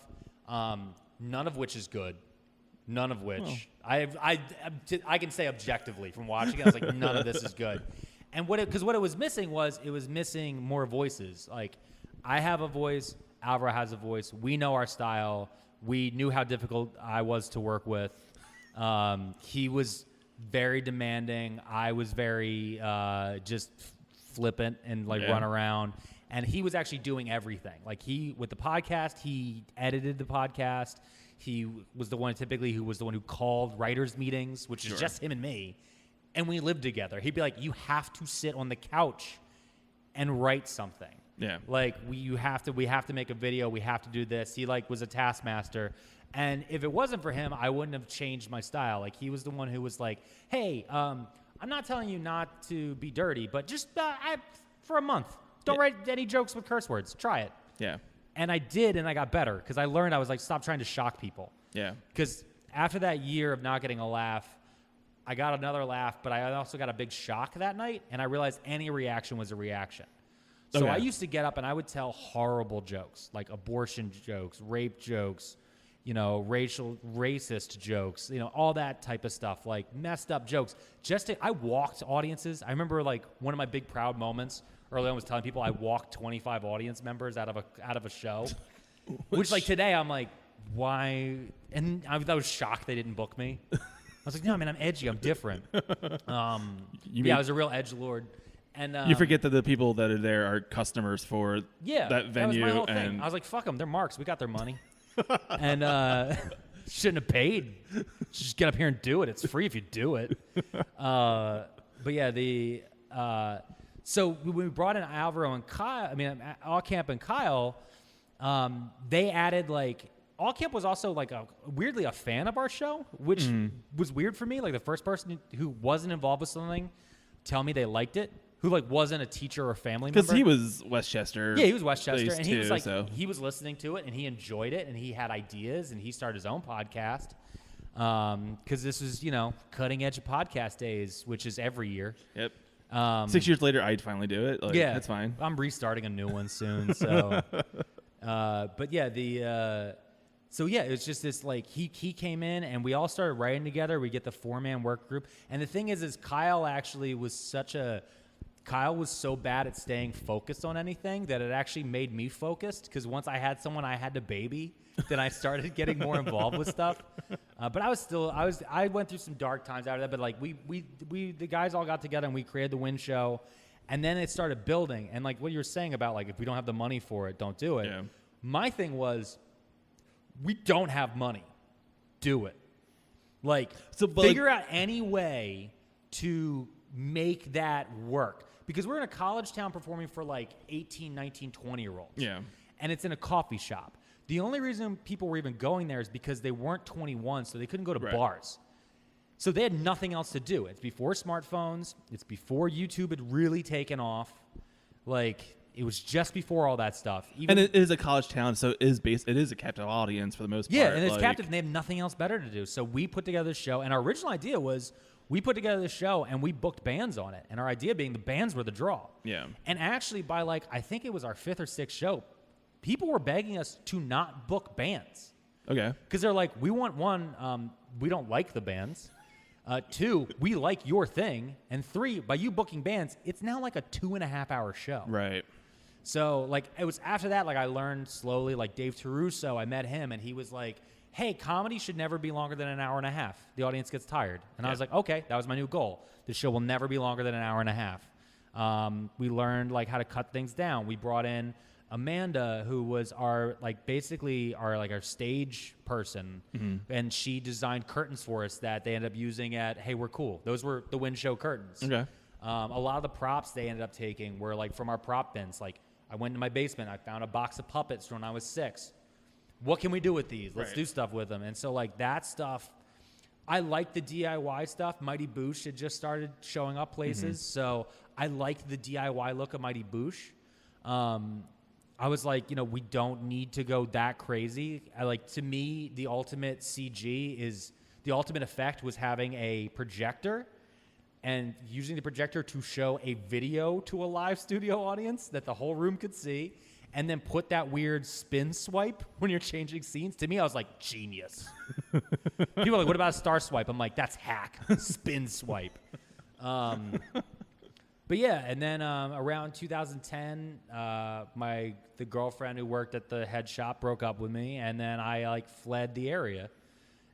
None of which is good. None of which I can say objectively from watching it, I was like, none of this is good. And what it was missing was more voices. Like, I have a voice, Alvaro has a voice. We know our style. We knew how difficult I was to work with. He was very demanding. I was very just flippant and run around. And he was actually doing everything. Like with the podcast, he edited the podcast. He was the one who called writers' meetings, which is just him and me. And we lived together. He'd be like, you have to sit on the couch and write something. Yeah. Like we have to make a video. We have to do this. He was a taskmaster. And if it wasn't for him, I wouldn't have changed my style. Like he was the one who was like, hey, I'm not telling you not to be dirty, but just for a month, don't write any jokes with curse words. Try it. Yeah. And I did, and I got better because I learned. I was like, stop trying to shock people. Yeah. Because after that year of not getting a laugh, I got another laugh, but I also got a big shock that night, and I realized any reaction was a reaction. So I used to get up and I would tell horrible jokes, like abortion jokes, rape jokes, racist jokes, all that type of stuff, like messed up jokes. I walked audiences. I remember one of my big proud moments early on was telling people I walked 25 audience members out of a show, which today I'm like, why? And I was shocked they didn't book me. I was like, no, man, I'm edgy. I'm different. I was a real edgelord. And you forget that the people that are there are customers for that venue. That was my whole thing. I was like, fuck them. They're marks. We got their money. And shouldn't have paid. Just get up here and do it. It's free if you do it. But yeah, so when we brought in Alvaro and Kyle, Allcamp and Kyle, they added Allcamp was also weirdly a fan of our show, which was weird for me. Like the first person who wasn't involved with something tell me they liked it, who wasn't a teacher or family member. Because he was Westchester. Yeah, he was Westchester, and he was he was listening to it and he enjoyed it and he had ideas and he started his own podcast. Because this was cutting edge podcast days, which is every year. Yep. 6 years later, I'd finally do it. That's fine. I'm restarting a new one soon. So, but yeah, so yeah, it was just this he came in and we all started writing together. We get the 4-man work group, and the thing is Kyle actually was so bad at staying focused on anything that it actually made me focused. Because once I had someone I had to baby, then I started getting more involved with stuff. But I went through some dark times out of that. But we the guys all got together and we created the Win Show, and then it started building. And what you were saying about if we don't have the money for it, don't do it. Yeah. My thing was, we don't have money. Do it. Figure out any way to make that work. Because we're in a college town performing for 18, 19, 20-year-olds. Yeah. And it's in a coffee shop. The only reason people were even going there is because they weren't 21, so they couldn't go to bars. So they had nothing else to do. It's before smartphones. It's before YouTube had really taken off. It was just before all that stuff. And it is a college town, so it is a captive audience for the most part. Yeah, and it's captive, and they have nothing else better to do. So we put together this show, and our original idea was we put together this show, and we booked bands on it. And our idea being the bands were the draw. Yeah. And actually, by I think it was our 5th or 6th show, people were begging us to not book bands. Okay. Because they're like, we want one, we don't like the bands. 2, we like your thing. And 3, by you booking bands, it's now a 2.5-hour show. Right. So, it was after that, I learned slowly, Dave Taruso, I met him, and he was like, hey, comedy should never be longer than an hour and a half. The audience gets tired. And I was like, okay, that was my new goal. The show will never be longer than an hour and a half. We learned, how to cut things down. We brought in Amanda, who was our basically our stage person, and she designed curtains for us that they ended up using at Hey We're Cool. Those were the Win Show curtains. Okay. A lot of the props they ended up taking were from our prop bins. I went to my basement, I found a box of puppets from when I was 6. What can we do with these? Let's do stuff with them. And so that stuff, I like the DIY stuff. Mighty Boosh had just started showing up places, so I liked the DIY look of Mighty Boosh. I was like, we don't need to go that crazy. To me, the ultimate CG is the ultimate effect was having a projector and using the projector to show a video to a live studio audience that the whole room could see, and then put that weird spin swipe when you're changing scenes. To me, I was like, genius. People are like, what about a star swipe? I'm like, that's hack. Spin swipe. But yeah, and then around 2010, the girlfriend who worked at the head shop broke up with me, and then I fled the area.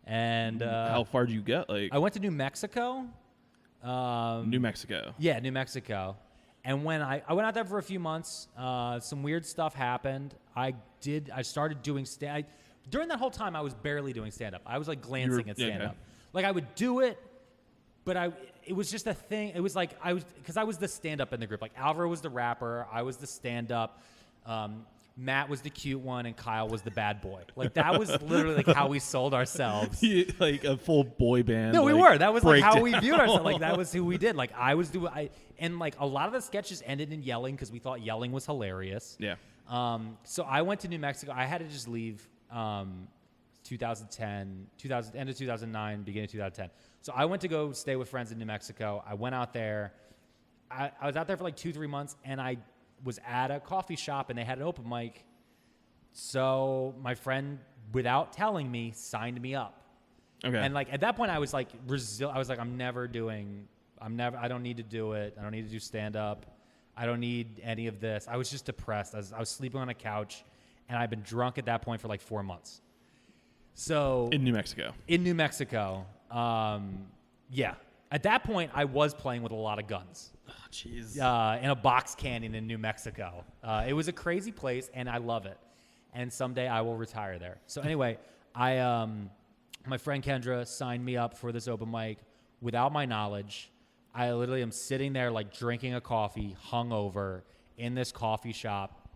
And how far did you get? I went to New Mexico. New Mexico. Yeah, New Mexico. And when I went out there for a few months, some weird stuff happened. I started doing during that whole time, I was barely doing stand-up. I was glancing at stand-up. Okay. I would do it, but it was just a thing. It was because I was the stand-up in the group. Alvaro was the rapper. I was the stand-up. Matt was the cute one, and Kyle was the bad boy. That was literally how we sold ourselves. A full boy band. No, we were. That was how we breakdown. viewed ourselves. That was who we did. I was doing. And a lot of the sketches ended in yelling because we thought yelling was hilarious. Yeah. So I went to New Mexico. I had to just leave 2010, end of 2009, beginning of 2010. So I went to go stay with friends in New Mexico. I went out there. I was out there for 2-3 months, and I was at a coffee shop, and they had an open mic. So my friend, without telling me, signed me up. Okay. And at that point, I was I was like, I don't need to do it. I don't need to do stand up. I don't need any of this. I was just depressed. I was sleeping on a couch, and I'd been drunk at that point for 4 months. So in New Mexico. Yeah. At that point, I was playing with a lot of guns. Oh, jeez. In a box canyon in New Mexico. It was a crazy place, and I love it. And someday I will retire there. So anyway, my friend Kendra signed me up for this open mic without my knowledge. I literally am sitting there drinking a coffee, hungover, in this coffee shop.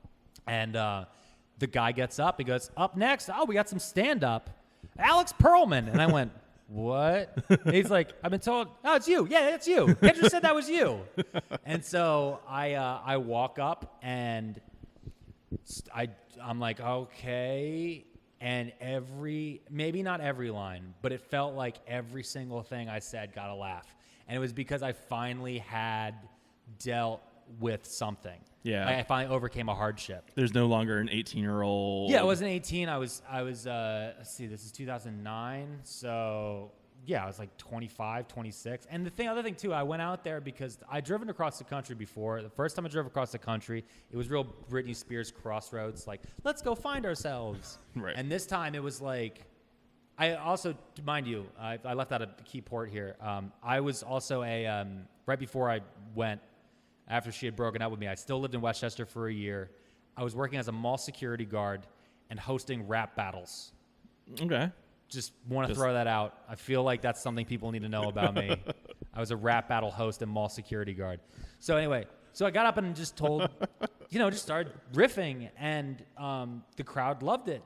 And the guy gets up. He goes, up next, we got some stand-up. Alex Pearlman. And I went, what? He's like, I've been told, it's you. Yeah, it's you. Kendra said that was you. And so I walk up, and I'm like, okay. And maybe not every line, but it felt like every single thing I said got a laugh. And it was because I finally had dealt with something. Yeah. I finally overcame a hardship. There's no longer an 18-year-old. Yeah, I wasn't 18. I was let's see, this is 2009. So yeah, I was 25, 26. And the other thing too, I went out there because I'd driven across the country before. The first time I drove across the country, it was real Britney Spears Crossroads, let's go find ourselves. Right. And this time it was I also, mind you, I left out a key port here. I was also right before I went, after she had broken up with me, I still lived in Westchester for a year. I was working as a mall security guard and hosting rap battles. Okay. Just want to throw that out. I feel like that's something people need to know about me. I was a rap battle host and mall security guard. So anyway, I got up and just told, just started riffing, and the crowd loved it.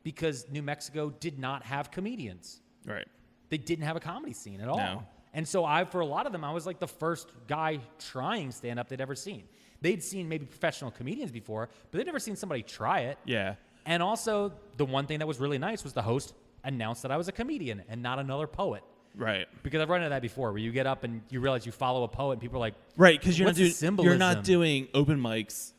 Because New Mexico did not have comedians. Right. They didn't have a comedy scene at all. No. And so for a lot of them, I was the first guy trying stand-up they'd ever seen. They'd seen maybe professional comedians before, but they'd never seen somebody try it. Yeah. And also, the one thing that was really nice was the host announced that I was a comedian and not another poet. Right. Because I've run into that before, where you get up and you realize you follow a poet, and people are like, right, because you're symbolism? not doing open mics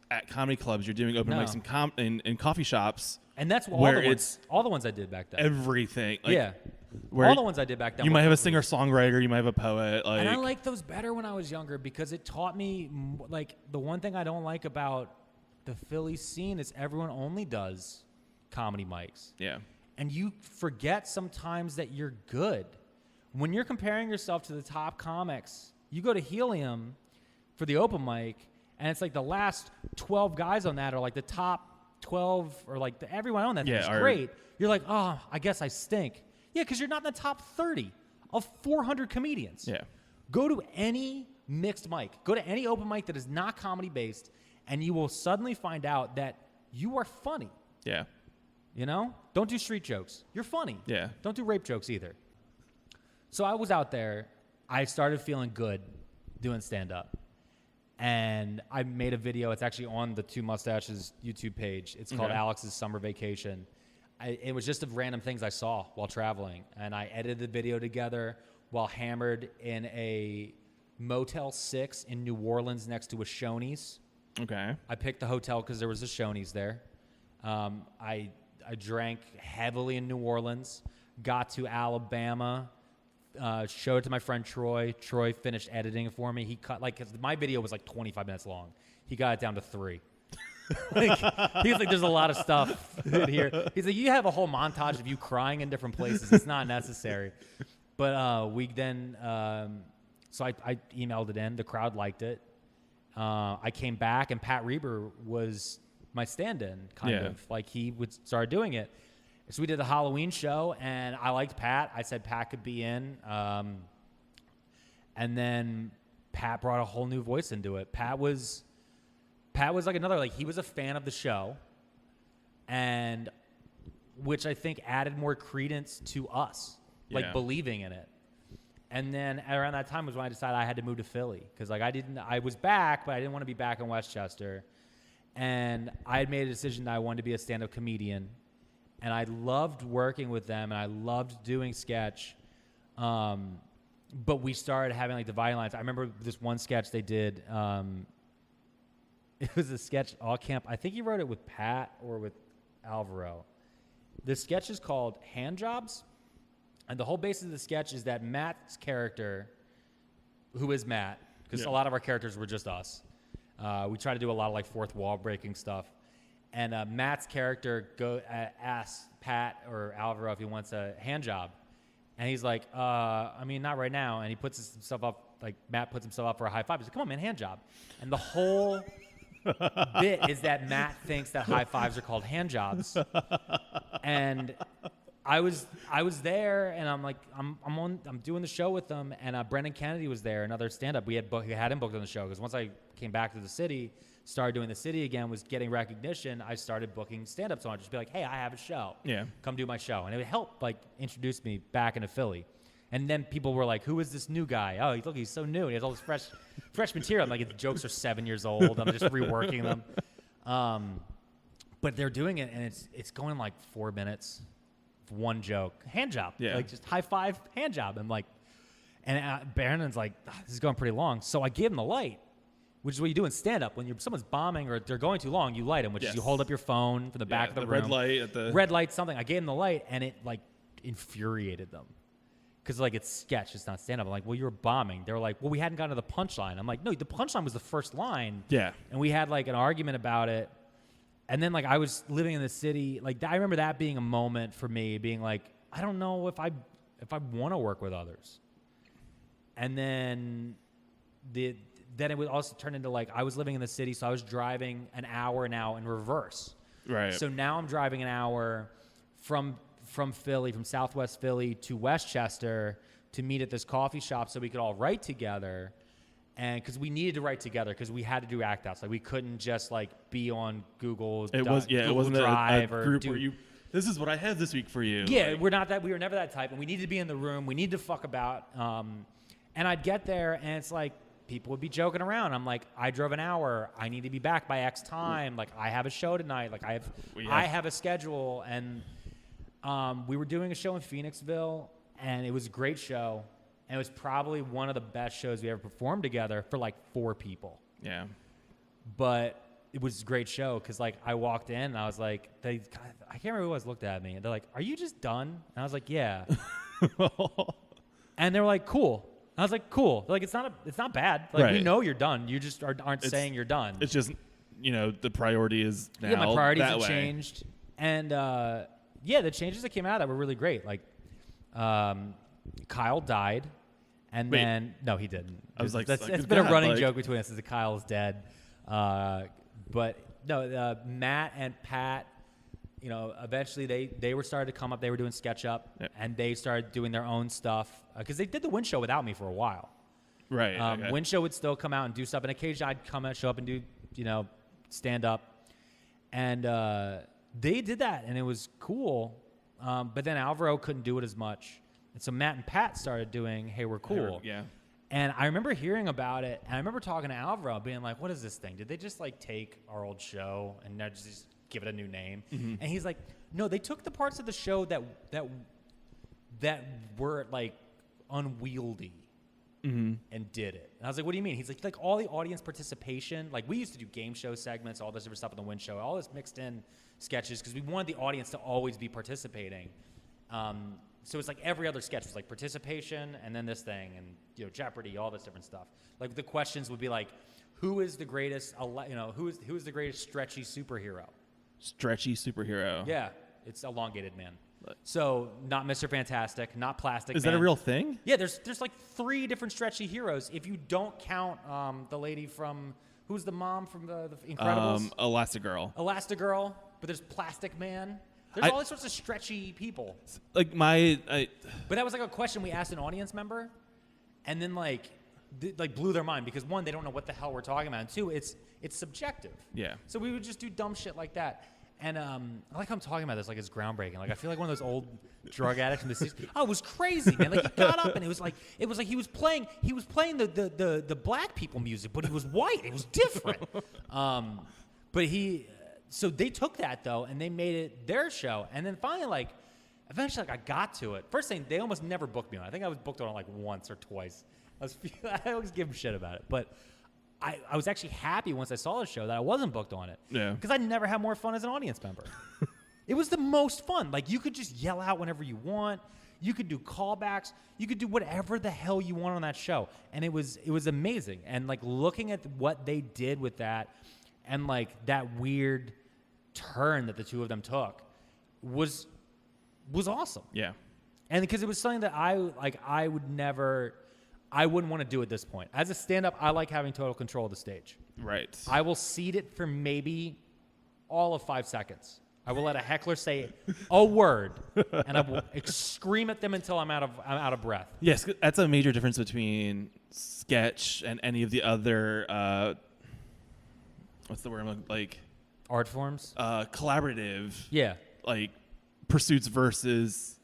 at comedy clubs. You're doing open mics in coffee shops. And that's all the ones I did back then. Everything. Yeah. All the ones I did back then. You might have a singer-songwriter. You might have a poet. And I liked those better when I was younger because it taught me, the one thing I don't like about the Philly scene is everyone only does comedy mics. Yeah. And you forget sometimes that you're good. When you're comparing yourself to the top comics, you go to Helium for the open mic, and it's the last 12 guys on that are the top 12 or everyone on that thing is great. You're oh, I guess I stink. Yeah, because you're not in the top 30 of 400 comedians. Yeah. Go to any mixed mic. Go to any open mic that is not comedy-based, and you will suddenly find out that you are funny. Yeah. Don't do street jokes. You're funny. Yeah. Don't do rape jokes either. So I was out there. I started feeling good doing stand-up. And I made a video. It's actually on the Two Mustaches YouTube page. It's called Alex's Summer Vacation. It was just of random things I saw while traveling. And I edited the video together while hammered in a Motel 6 in New Orleans next to a Shoney's. Okay. I picked the hotel because there was a Shoney's there. I drank heavily in New Orleans, got to Alabama, showed it to my friend Troy. Troy finished editing it for me. He cut, like, 'cause my video was like 25 minutes long. He got it down to 3. Like, he's like, there's a lot of stuff in here. He's like, you have a whole montage of you crying in different places. It's not necessary. But we then, so I emailed it in. The crowd liked it. I came back, and Pat Reber was my stand-in, kind of. Like, he would start doing it. So we did the Halloween show, and I liked Pat. I said Pat could be in. And then Pat brought a whole new voice into it. Pat was like another, like, he was a fan of the show, and which I think added more credence to us, like, believing in it. And then around that time was when I decided I had to move to Philly, because, like, I was back, but I didn't want to be back in Westchester. And I had made a decision that I wanted to be a stand-up comedian. And I loved working with them, and I loved doing sketch. But we started having, like, dividing lines. I remember this one sketch they did. It was a sketch all camp. I think he wrote it with Pat or with Alvaro. The sketch is called Hand Jobs. And the whole basis of the sketch is that Matt's character, who is Matt, because a lot of our characters were just us. We try to do a lot of, like, fourth wall breaking stuff. And Matt's character asks Pat or Alvaro if he wants a hand job. And he's like, I mean, not right now. And he puts himself up, like, Matt puts himself up for a high five. He's like, come on, man, hand job. And the whole bit is that Matt thinks that high fives are called hand jobs. And I was there, and I'm like, I'm doing the show with them, and Brendan Kennedy was there, another stand-up. We had him booked on the show, because once I came back to the city, started doing the city again, was getting recognition, I started booking stand-up. So I'd just be like, hey, I have a show. Yeah. Come do my show. And it would help, like, introduce me back into Philly. And then people were like, who is this new guy? Oh, look, he's so new. He has all this fresh material. I'm like, the jokes are 7 years old. I'm just reworking them. But they're doing it, and it's going like 4 minutes. One joke, hand job, like, just high five, hand job. I'm like, and Brandon's like, this is going pretty long. So I gave him the light, which is what you do in stand-up. When someone's bombing or they're going too long, you light them, which is you hold up your phone from the back of the room. Red light, something. I gave him the light, and it, like, infuriated them. Because, like, it's sketch, it's not stand-up. I'm like, well, you were bombing. They were like, well, we hadn't gotten to the punchline. I'm like, no, the punchline was the first line. Yeah. And we had, like, an argument about it. And then, like, I was living in the city. Like, I remember that being a moment for me, being like, I don't know if I want to work with others. And then then it would also turn into, like, I was living in the city, so I was driving an hour now in reverse. Right. So now I'm driving an hour from Philly, from Southwest Philly to Westchester to meet at this coffee shop so we could all write together. And because we needed to write together, because we had to do act outs, like, we couldn't just, like, be on Google. It wasn't Drive a group where you. This is what I have this week for you. Yeah, like, we were never that type, and we needed to be in the room. We needed to fuck about. And I'd get there, and it's like people would be joking around. I'm like, I drove an hour. I need to be back by X time. Like, I have a show tonight. Like, I have a schedule, and we were doing a show in Phoenixville, and it was a great show. And it was probably one of the best shows we ever performed together for, like, 4 people. Yeah. But it was a great show because, like, I walked in and I was like, I can't remember who was looked at me. And they're like, are you just done? And I was like, yeah. And they were like, cool. And I was like, cool. They're like, it's not bad. Like, we know you're done. You just aren't saying you're done. It's just, the priority is now. Yeah, my priorities have changed. And, the changes that came out of that were really great. Like, Kyle died. And then, no, he didn't. I was like, it's been a running joke between us is that Kyle's dead. But no, Matt and Pat, eventually they were started to come up. They were doing SketchUp, and they started doing their own stuff because they did the Win Show without me for a while. Right. Okay. Win Show would still come out and do stuff, and occasionally I'd come and show up and do, stand up. And they did that, and it was cool. But then Alvaro couldn't do it as much. And so Matt and Pat started doing Hey, We're Cool. Yeah. And I remember hearing about it, and I remember talking to Alvaro, being like, what is this thing? Did they just, like, take our old show and now just give it a new name? Mm-hmm. And he's like, no, they took the parts of the show that were, like, unwieldy and did it. And I was like, what do you mean? He's like all the audience participation. Like, we used to do game show segments, all this different stuff on the Win Show, all this mixed in sketches because we wanted the audience to always be participating. So it's like every other sketch was like participation and then this thing and, you know, Jeopardy, all this different stuff. Like the questions would be like, who is the greatest, who is the greatest stretchy superhero? Stretchy superhero. Yeah, it's elongated man. So not Mr. Fantastic, not Plastic Is Man. that a real thing? Yeah, there's like 3 different stretchy heroes. If you don't count the lady from, who's the mom from the Incredibles? Elastigirl. Elastigirl, but there's Plastic Man. There's all these sorts of stretchy people. Like But that was like a question we asked an audience member, and then like blew their mind because 1, they don't know what the hell we're talking about, and 2, it's subjective. Yeah. So we would just do dumb shit like that. And I like how I'm talking about this like it's groundbreaking. Like I feel like one of those old drug addicts from the 60s. Oh, it was crazy, man. Like he got up and it was like he was playing the black people music, but he was white. It was different. So they took that though and they made it their show. And then finally, eventually I got to it. First thing, they almost never booked me on it. I think I was booked on it like once or twice. I always give them shit about it, but I was actually happy once I saw the show that I wasn't booked on it. Yeah. Because I never had more fun as an audience member. It was the most fun. Like, you could just yell out whenever you want. You could do callbacks. You could do whatever the hell you want on that show. And it was amazing. And, like, looking at what they did with that and, like, that weird turn that the two of them took was awesome. Yeah. And because it was something that I wouldn't want to do at this point. As a stand-up, I like having total control of the stage. Right. I will seat it for maybe all of 5 seconds. I will let a heckler say a word, and I will scream at them until I'm out of breath. Yes, that's a major difference between sketch and any of the other, what's the word? Like Art forms? Collaborative. Yeah. Like pursuits versus...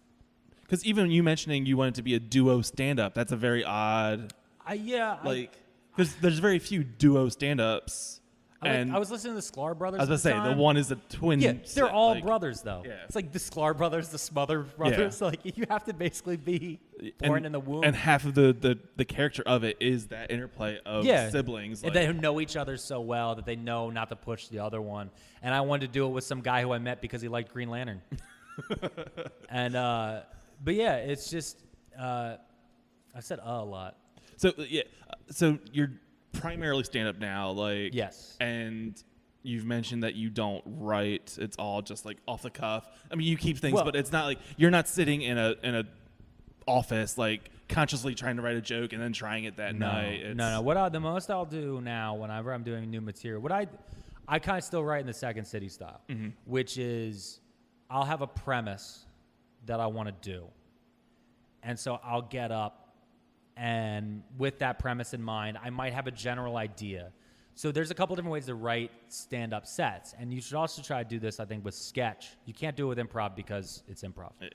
Because even you mentioning you wanted to be a duo stand-up, that's a very odd... Because there's very few duo stand-ups. I was listening to the Sklar brothers. I was going to say, the one is a twin. Yeah, they're all brothers, though. Yeah. It's like the Sklar brothers, the Smother brothers. Yeah. Like, you have to basically be born in the womb. And half of the character of it is that interplay of siblings. And they know each other so well that they know not to push the other one. And I wanted to do it with some guy who I met because he liked Green Lantern. And... but yeah, it's just I said a lot. So so you're primarily stand up now, like yes. And you've mentioned that you don't write; it's all just like off the cuff. I mean, you keep things, but it's not like you're not sitting in a office like consciously trying to write a joke and then trying it that night. No. The most I'll do now, whenever I'm doing new material, I kind of still write in the Second City style, which is I'll have a premise that I want to do. And so I'll get up, and with that premise in mind, I might have a general idea. So there's a couple different ways to write stand-up sets, and you should also try to do this, I think, with sketch. You can't do it with improv because it's improv. Yeah.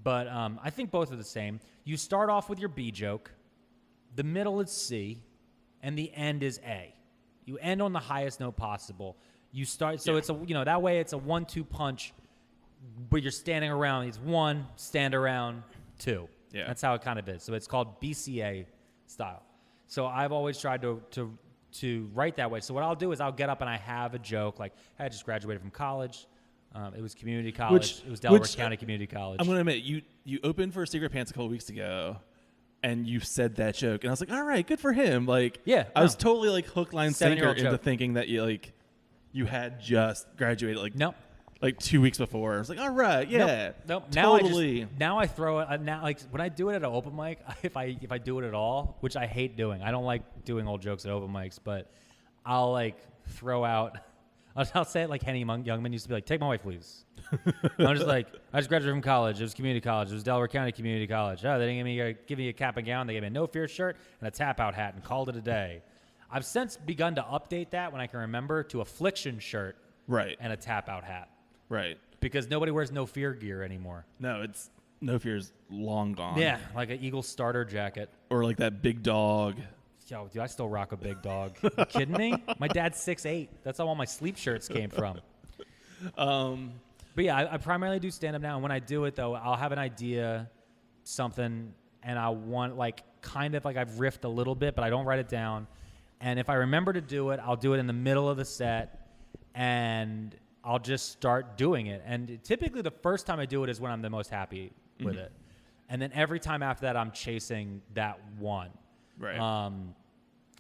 But I think both are the same. You start off with your B joke, the middle is C, and the end is A. You end on the highest note possible. You start, so it's that way it's a 1-2 punch. But you're standing around. It's 1, stand around, 2. Yeah. That's how it kind of is. So it's called BCA style. So I've always tried to write that way. So what I'll do is I'll get up and I have a joke like, hey, I just graduated from college. It was community college. It was Delaware County Community College. I'm going to admit, you opened for Secret Pants a couple weeks ago, and you said that joke. And I was like, all right, good for him. Like, yeah, I was totally like hook, line, sinker into joke. Thinking that you had just graduated. Like, nope. Like 2 weeks before, I was like, "All right, yeah, nope. Totally." Now I throw it. Now, like when I do it at an open mic, if I do it at all, which I hate doing, I don't like doing old jokes at open mics, but I'll like throw out. I'll say it like Henny Youngman used to be like, "Take my wife, please." I'm just like, I just graduated from college. It was community college. It was Delaware County Community College. Oh, they didn't give me a cap and gown. They gave me a no fear shirt and a tap out hat and called it a day. I've since begun to update that when I can remember to affliction shirt, right, and a tap out hat. Right. Because nobody wears no fear gear anymore. No, it's No Fear's long gone. Yeah, like an Eagle starter jacket. Or like that Big Dog. Yo, dude, I still rock a Big Dog. You kidding me? My dad's 6'8". That's how all my sleep shirts came from. But yeah, I primarily do stand-up now. And when I do it, though, I'll have an idea, something, and I want, like, kind of like I've riffed a little bit, but I don't write it down. And if I remember to do it, I'll do it in the middle of the set, and I'll just start doing it. And typically the first time I do it is when I'm the most happy with it. And then every time after that, I'm chasing that one. Right.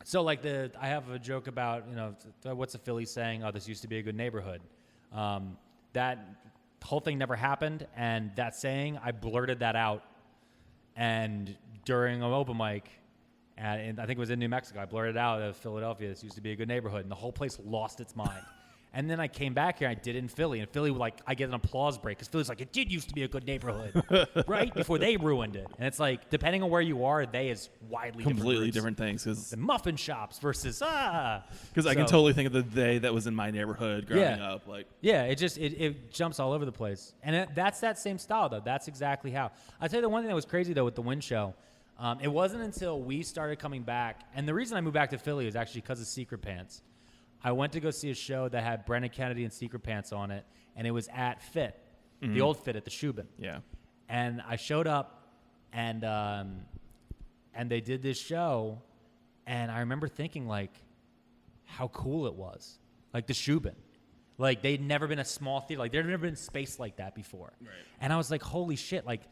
So like I have a joke about, what's a Philly saying? Oh, this used to be a good neighborhood. That whole thing never happened. And that saying, I blurted that out. And during an open mic, and I think it was in New Mexico, I blurted out of Philadelphia, this used to be a good neighborhood. And the whole place lost its mind. And then I came back here, I did it in Philly, and Philly, like, I get an applause break, because Philly's like, it did used to be a good neighborhood, right? Before they ruined it. And it's like, depending on where you are, they is widely completely different things. Cause the muffin shops versus, Because I can totally think of the day that was in my neighborhood growing up. Like, yeah, it jumps all over the place. And that's that same style, though. That's exactly how. I'll tell you the one thing that was crazy, though, with the Win Show, it wasn't until we started coming back, and the reason I moved back to Philly is actually because of Secret Pants. I went to go see a show that had Brennan Kennedy and Secret Pants on it, and it was at PHIT, the old PHIT at the Shubin. Yeah. And I showed up, and they did this show, and I remember thinking, like, how cool it was. Like, the Shubin. Like, they'd never been a small theater. Like, there'd never been space like that before. Right. And I was like, holy shit, like,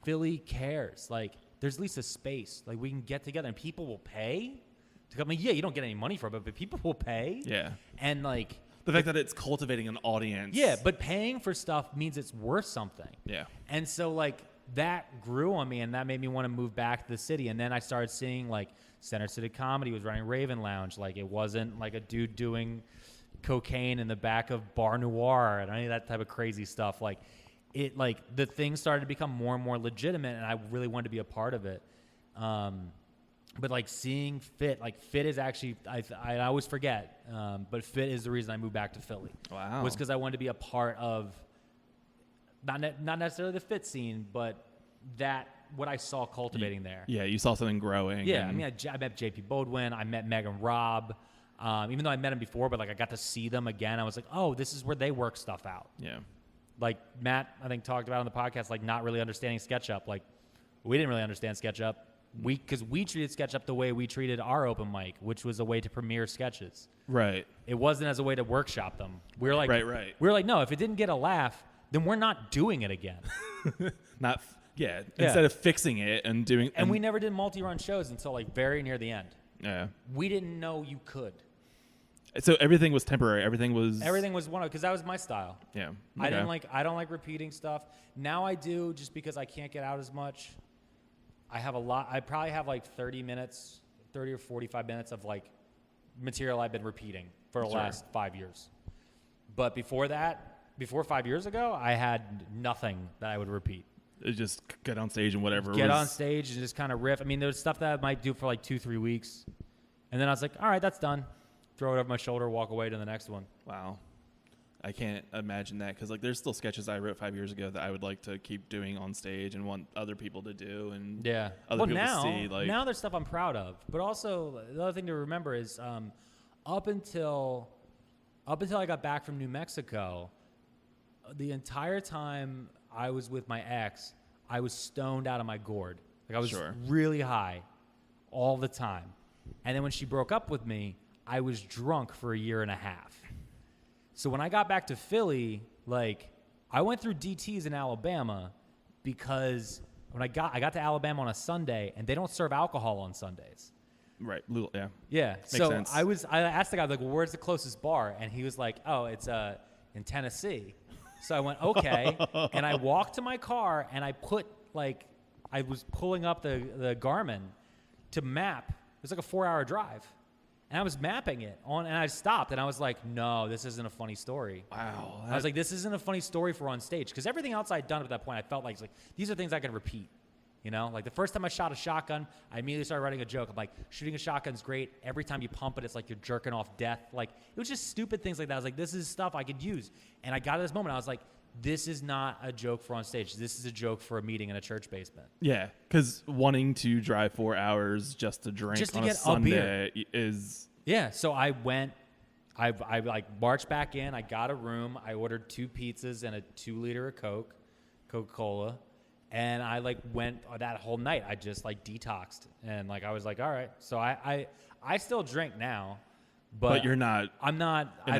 Philly cares. Like, there's at least a space. Like, we can get together, and people will pay to come. I mean, yeah, you don't get any money for it, but people will pay. Yeah. And, like, the fact that it's cultivating an audience. Yeah, but paying for stuff means it's worth something. Yeah. And so, like, that grew on me, and that made me want to move back to the city. And then I started seeing, like, Center City Comedy was running Raven Lounge. Like, it wasn't like a dude doing cocaine in the back of Bar Noir and any of that type of crazy stuff. Like, the things started to become more and more legitimate, and I really wanted to be a part of it. But, like, seeing PHIT, like, PHIT is actually, I always forget, but PHIT is the reason I moved back to Philly. Wow. Was because I wanted to be a part of, not necessarily the PHIT scene, but what I saw cultivating there. Yeah, you saw something growing. Yeah, I mean, I met JP Bodwin, I met Megan Robb, even though I met him before, but, like, I got to see them again. I was like, oh, this is where they work stuff out. Yeah. Like, Matt, I think, talked about on the podcast, like, not really understanding SketchUp. Like, we didn't really understand SketchUp. Because we treated SketchUp the way we treated our open mic, which was a way to premiere sketches. Right. It wasn't as a way to workshop them. We were like, right. We were like, no, if it didn't get a laugh, then we're not doing it again. Instead of fixing it and doing. And we never did multi-run shows until, like, very near the end. Yeah. We didn't know you could. So everything was temporary. Everything was one because that was my style. Yeah. Okay. I don't like repeating stuff. Now I do, just because I can't get out as much. I probably have like 30 or 45 minutes of, like, material I've been repeating for the last 5 years. But before 5 years ago, I had nothing that I would repeat. Just get on stage and whatever. Get on stage and just kind of riff. I mean, there's stuff that I might do for like 2-3 weeks. And then I was like, all right, that's done. Throw it over my shoulder, walk away to the next one. Wow. I can't imagine that, because, like, there's still sketches I wrote 5 years ago that I would like to keep doing on stage and want other people to do and other people to see. Like, now there's stuff I'm proud of, but also the other thing to remember is up until I got back from New Mexico, the entire time I was with my ex, I was stoned out of my gourd. Like, I was really high all the time, and then when she broke up with me, I was drunk for 1.5 years. So when I got back to Philly, like, I went through DTs in Alabama because when I got to Alabama on a Sunday, and they don't serve alcohol on Sundays. Right. Yeah. Yeah. Makes so sense. I asked the guy, like, well, where's the closest bar? And he was like, oh, it's in Tennessee. So I went, okay. And I walked to my car, and I was pulling up the Garmin to map. It was like a 4-hour drive. And I was mapping it and I stopped, and I was like, no, this isn't a funny story. Wow. I was like, this isn't a funny story for on stage, because everything else I'd done at that point, I felt like these are things I could repeat. You know, like the first time I shot a shotgun, I immediately started writing a joke. I'm like, shooting a shotgun's great. Every time you pump it, it's like you're jerking off death. Like, it was just stupid things like that. I was like, this is stuff I could use. And I got to this moment, I was like, this is not a joke for on stage. This is a joke for a meeting in a church basement. Yeah, because wanting to drive 4 hours just to drink Just to on get a Sunday a beer. is... Yeah, so I went, I like marched back in. I got a room. I ordered 2 pizzas and a 2-liter of Coca-Cola. And I like went that whole night. I just like detoxed. And like, I was like, all right. So I still drink now. But you're not. I'm not on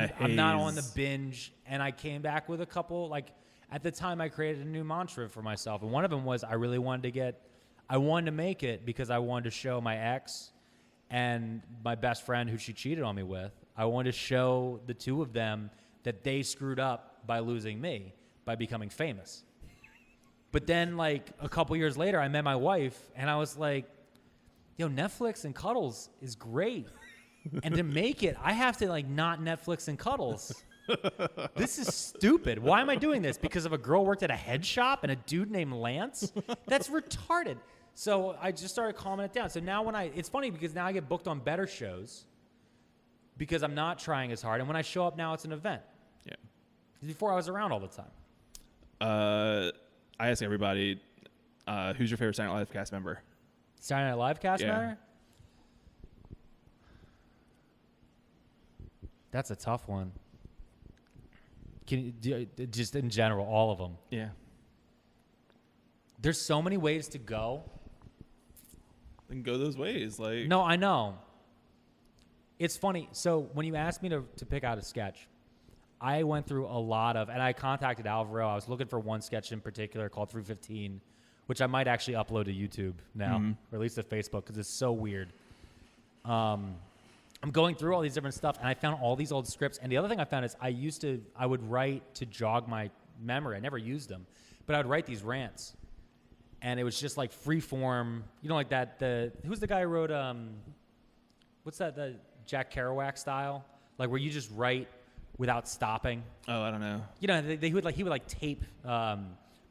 the haze. binge. And I came back with a couple, like at the time I created a new mantra for myself. And one of them was I wanted to make it because I wanted to show my ex and my best friend who she cheated on me with. I wanted to show the 2 of them that they screwed up by losing me, by becoming famous. But then like a couple years later, I met my wife and I was like, yo, Netflix and cuddles is great. And to make it, I have to like not Netflix and cuddles. This is stupid. Why am I doing this? Because of a girl worked at a head shop and a dude named Lance? That's retarded. So I just started calming it down. So now it's funny because now I get booked on better shows because I'm not trying as hard. And when I show up now, it's an event. Yeah. Before I was around all the time. I ask everybody, who's your favorite Saturday Night Live cast member? Saturday Night Live cast member? That's a tough one. Can you just in general, all of them? Yeah. There's so many ways to go. Then go those ways. Like No, I know. It's funny. So when you asked me to pick out a sketch, I went through a lot of, and I contacted Alvaro. I was looking for one sketch in particular called 315, which I might actually upload to YouTube now, or at least to Facebook, because it's so weird. I'm going through all these different stuff, and I found all these old scripts. And the other thing I found is I would write to jog my memory. I never used them, but I would write these rants. And it was just like free form, like that. Who's the guy who wrote, what's that, the Jack Kerouac style? Like where you just write without stopping. Oh, I don't know. He would tape,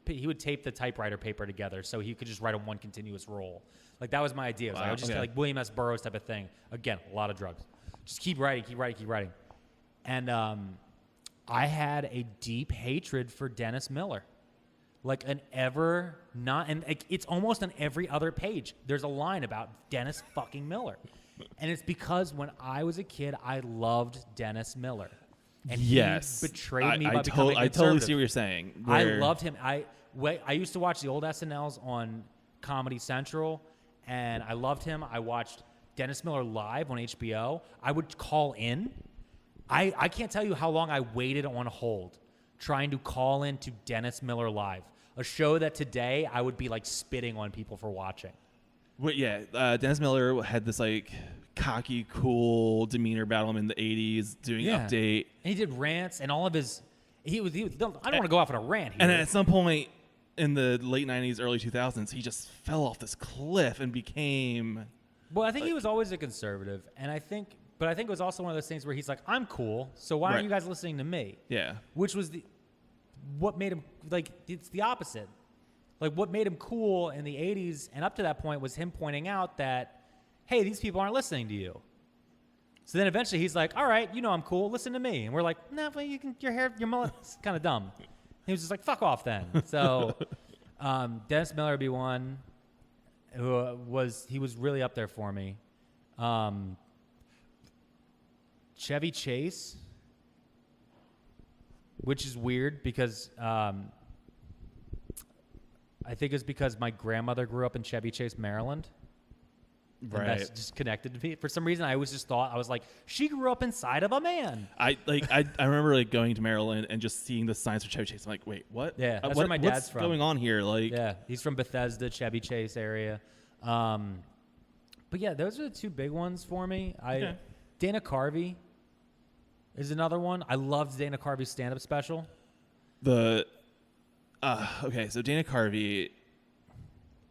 he would tape the typewriter paper together so he could just write on one continuous roll. Like that was my idea. I would just like William S. Burroughs type of thing. Again, a lot of drugs. Just keep writing. And I had a deep hatred for Dennis Miller. Like it's almost on every other page. There's a line about Dennis fucking Miller. And it's because when I was a kid, I loved Dennis Miller. And he betrayed me by becoming I totally see what you're saying. I loved him. I used to watch the old SNLs on Comedy Central, and I loved him. I watched Dennis Miller live on HBO. I would call in. I can't tell you how long I waited on hold trying to call in to Dennis Miller live, a show that today I would be like spitting on people for watching. Well, yeah, Dennis Miller had this like cocky, cool demeanor about him in the 80s, doing Update. And he did rants and all of his. He was I don't want to go off on a rant here. And at some point in the late 90s, early 2000s, he just fell off this cliff and became. Well, I think he was always a conservative, and I think it was also one of those things where he's like, I'm cool, so why aren't you guys listening to me? Yeah. Which was what made him, like, it's the opposite. Like, what made him cool in the 80s and up to that point was him pointing out that, hey, these people aren't listening to you. So then eventually he's like, all right, I'm cool, listen to me. And we're like, no, but your mullet's kind of dumb. He was just like, fuck off then. So Dennis Miller would be one who was really up there for me. Chevy Chase, which is weird because I think it's because my grandmother grew up in Chevy Chase, Maryland. Right. And that's just connected to me. For some reason, I always just thought, I was like, she grew up inside of a man. I remember like going to Maryland and just seeing the signs for Chevy Chase. I'm like, wait, what? Yeah, that's where my dad's what's from. Going on here? Like, yeah, he's from Bethesda, Chevy Chase area. But yeah, those are the two big ones for me. Dana Carvey is another one. I loved Dana Carvey's stand-up special. So Dana Carvey,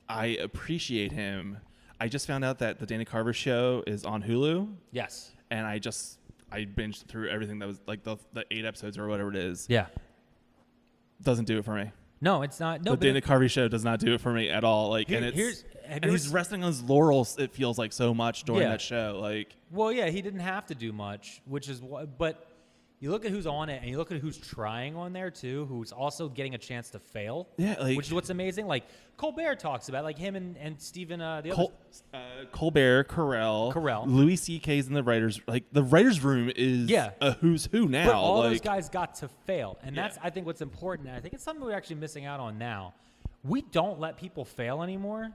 I appreciate him. I just found out that the Dana Carvey show is on Hulu. Yes. And I binged through everything that was like the 8 episodes or whatever it is. Yeah. Doesn't do it for me. No, it's not. No, the Dana Carvey show does not do it for me at all. Like, he's resting on his laurels. It feels like so much during that show. Like, well, yeah, he didn't have to do much, which is what. But You look at who's on it, and you look at who's trying on there too, who's also getting a chance to fail. Yeah, like, which is what's amazing. Like Colbert talks about, like him and Stephen, the other Colbert, Carell, Louis C.K.'s in the writers. Like the writers' room is a who's who now. But all like, those guys got to fail, and that's I think what's important. And I think it's something we're actually missing out on now. We don't let people fail anymore.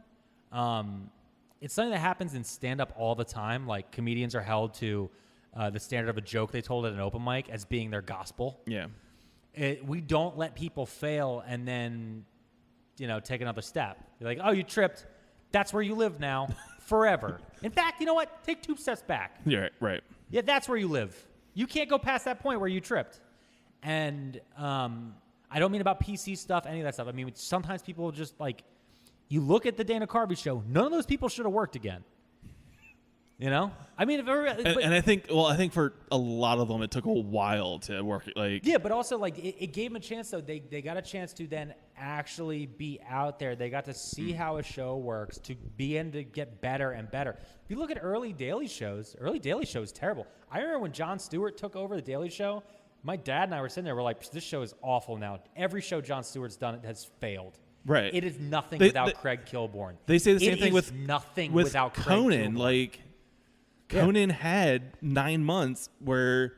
It's something that happens in stand-up all the time. Like comedians are held to the standard of a joke they told at an open mic as being their gospel. Yeah. We don't let people fail and then, take another step. You're like, oh, you tripped. That's where you live now forever. In fact, you know what? Take 2 steps back. Yeah, right. Yeah, that's where you live. You can't go past that point where you tripped. And I don't mean about PC stuff, any of that stuff. I mean, sometimes people just like, you look at the Dana Carvey show, none of those people should have worked again. I mean, I think for a lot of them, it took a while to work. Like, yeah, but also like it gave them a chance. Though they got a chance to then actually be out there. They got to see how a show works, to begin to get better and better. If you look at early Daily shows is terrible. I remember when Jon Stewart took over the Daily Show. My dad and I were sitting there. We're like, this show is awful now. Every show Jon Stewart's done has failed. Right. It is nothing without Craig Kilborn. They say the same thing with nothing without Conan. Craig Kilborn. Like. Conan had 9 months where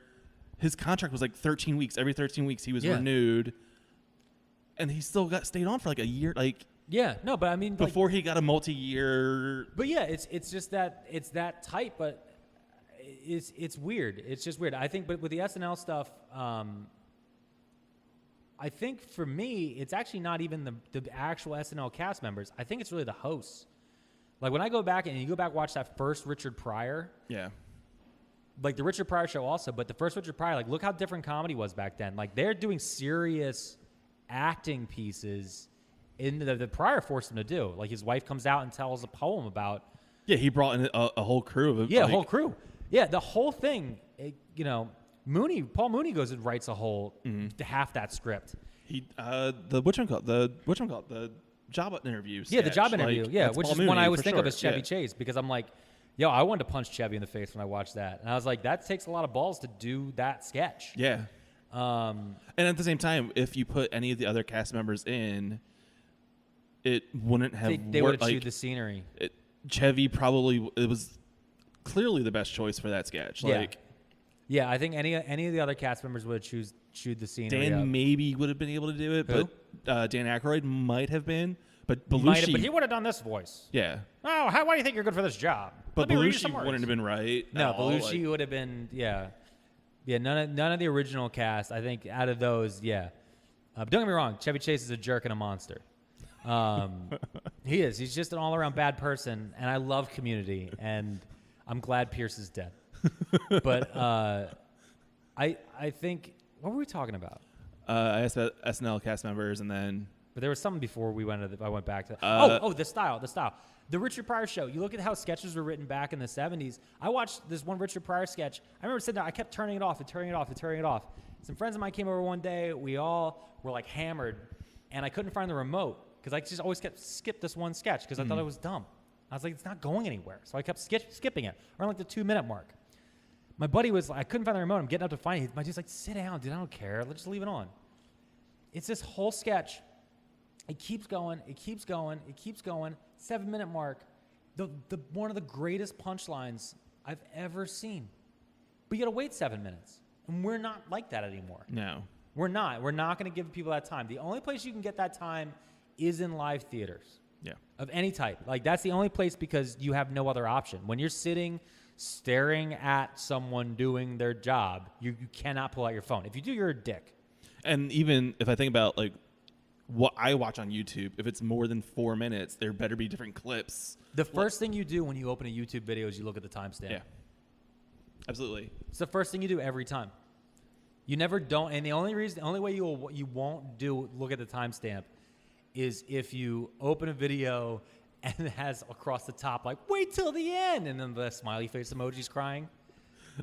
his contract was like 13 weeks. Every 13 weeks he was renewed, and he still stayed on for like a year. Like but I mean before he got a multi-year. But it's just that it's that tight, but it's weird. It's just weird. I think, but with the SNL stuff, I think for me, it's actually not even the actual SNL cast members. I think it's really the hosts. Like when I go back and you go back watch that first Richard Pryor. Yeah. Like the Richard Pryor show also, but the first Richard Pryor, like look how different comedy was back then. Like they're doing serious acting pieces in the Pryor forced him to do. Like his wife comes out and tells a poem about. Yeah, he brought in a whole crew of a whole crew. Yeah, the whole thing, Paul Mooney goes and writes a whole half that script. The job interview sketch. Yeah, the job interview. Like, which is one I always think of as Chevy Chase, because I'm like, I wanted to punch Chevy in the face when I watched that. And I was like, that takes a lot of balls to do that sketch. Yeah. And at the same time, if you put any of the other cast members in, it wouldn't have they would have chewed the scenery. Chevy it was clearly the best choice for that sketch. Yeah, I think any of the other cast members would have chewed the scenery. Dan maybe would have been able to do it, Who? but Dan Aykroyd might have been. But Belushi, but he would have done this voice. Yeah. Oh, why do you think you're good for this job? But Belushi wouldn't have been right. No, Belushi would have been. Yeah. None of the original cast. I think out of those, But don't get me wrong, Chevy Chase is a jerk and a monster. He is. He's just an all-around bad person, and I love Community, and I'm glad Pierce is dead. But I think, what were we talking about? I asked about SNL cast members, and then. But there was something before we went. I went back to. The style. The Richard Pryor show. You look at how sketches were written back in the 70s. I watched this one Richard Pryor sketch. I remember sitting there. I kept turning it off and turning it off and turning it off. Some friends of mine came over one day. We all were like hammered, and I couldn't find the remote because I just always skipped this one sketch because I thought it was dumb. I was like, it's not going anywhere. So I kept skipping it around like the 2-minute mark. My buddy was like, I couldn't find the remote. I'm getting up to find it. My dude's like, sit down, dude. I don't care. Let's just leave it on. It's this whole sketch. It keeps going. It keeps going. It keeps going. 7-minute mark. The one of the greatest punchlines I've ever seen. But you got to wait 7 minutes. And we're not like that anymore. No. We're not. We're not going to give people that time. The only place you can get that time is in live theaters. Yeah. Of any type. Like, that's the only place because you have no other option. When you're sitting staring at someone doing their job, you cannot pull out your phone. If you do, you're a dick. And even if I think about, like, what I watch on YouTube, if it's more than 4 minutes, there better be different clips. The first thing you do when you open a YouTube video is you look at the timestamp. Yeah. Absolutely. It's the first thing you do every time. You never don't, and the only way you won't look at the timestamp is if you open a video and it has across the top like wait till the end, and then the smiley face emoji's crying.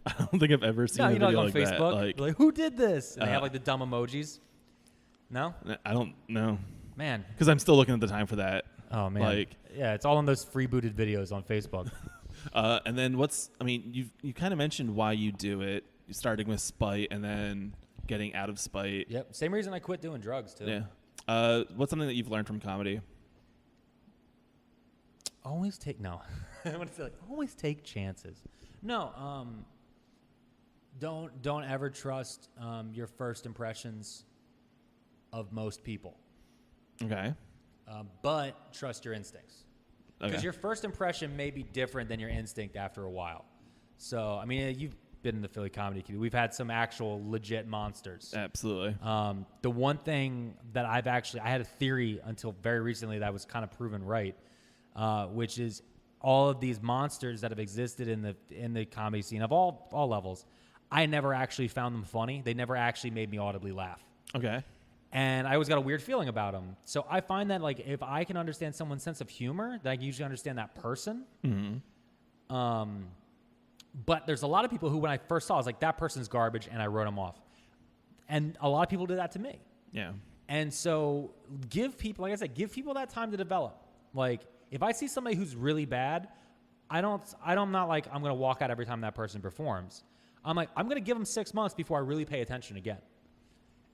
I don't think I've ever seen a video on like Facebook, that. Like who did this? And they have like the dumb emojis. No, I don't know, man, because I'm still looking at the time for that. Oh man, yeah, it's all on those free booted videos on Facebook. And then you kind of mentioned why you do it. starting with spite and then getting out of spite. Yep. Same reason I quit doing drugs too. Yeah. What's something that you've learned from comedy? Always take always take chances. No. Don't ever trust your first impressions of most people. Okay. But trust your instincts. Because your first impression may be different than your instinct after a while. So, I mean, you've been in the Philly comedy community. We've had some actual legit monsters. Absolutely. The one thing that I had a theory until very recently that was kind of proven right, which is all of these monsters that have existed in the comedy scene of all levels, I never actually found them funny. They never actually made me audibly laugh. Okay. And I always got a weird feeling about them. So I find that, like, if I can understand someone's sense of humor, then I can usually understand that person. Mm-hmm. But there's a lot of people who, when I first saw, I was like, that person's garbage, and I wrote them off. And a lot of people did that to me. Yeah. And so give people, like I said, give people that time to develop. Like, if I see somebody who's really bad, I'm not like, I'm going to walk out every time that person performs. I'm like, I'm going to give them 6 months before I really pay attention again.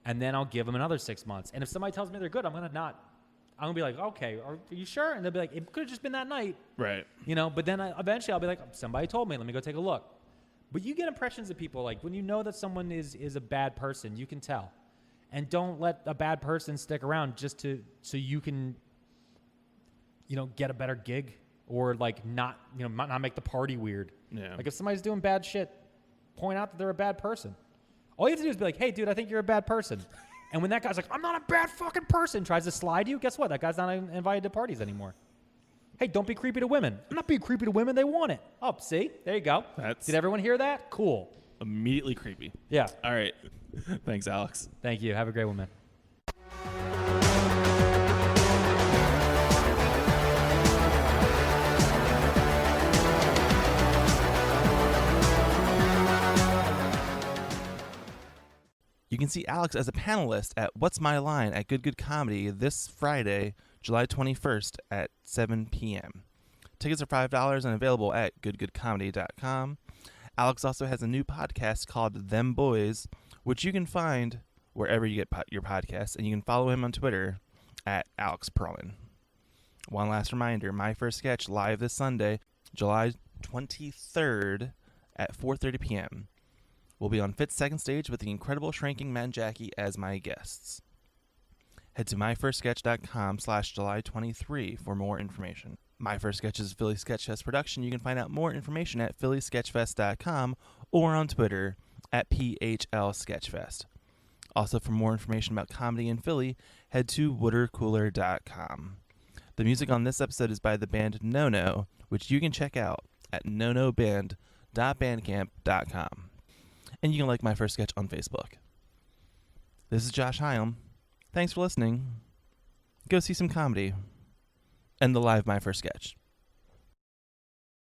And then I'll give them another 6 months. And if somebody tells me they're good, I'm going to be like, okay, are you sure? And they'll be like, it could have just been that night. Right. You know, but then eventually I'll be like, somebody told me, let me go take a look. But you get impressions of people, like when you know that someone is a bad person, you can tell. And don't let a bad person stick around just so you can, get a better gig or like not make the party weird. Yeah. Like if somebody's doing bad shit, point out that they're a bad person. All you have to do is be like, hey, dude, I think you're a bad person. And when that guy's like, I'm not a bad fucking person, tries to slide you, guess what? That guy's not invited to parties anymore. Hey, don't be creepy to women. I'm not being creepy to women. They want it. Oh, see? There you go. Did everyone hear that? Cool. Immediately creepy. Yeah. All right. Thanks, Alex. Thank you. Have a great one, man. You can see Alex as a panelist at What's My Line at Good Good Comedy this Friday, July 21st at 7 p.m. Tickets are $5 and available at goodgoodcomedy.com. Alex also has a new podcast called Them Boys, which you can find wherever you get your podcasts, and you can follow him on Twitter at Alex Pearlman. One last reminder, My First Sketch live this Sunday, July 23rd at 4:30 p.m. We'll be on PHIT's second stage with the incredible Shrinking Man Jackie as my guests. Head to myfirstsketch.com/July23 for more information. My First Sketch is a Philly Sketchfest production. You can find out more information at phillysketchfest.com or on Twitter at PHLSketchfest. Also, for more information about comedy in Philly, head to watercooler.com. The music on this episode is by the band No No, which you can check out at nonoband.bandcamp.com. And you can like My First Sketch on Facebook. This is Josh Hyam. Thanks for listening. Go see some comedy. And the live My First Sketch.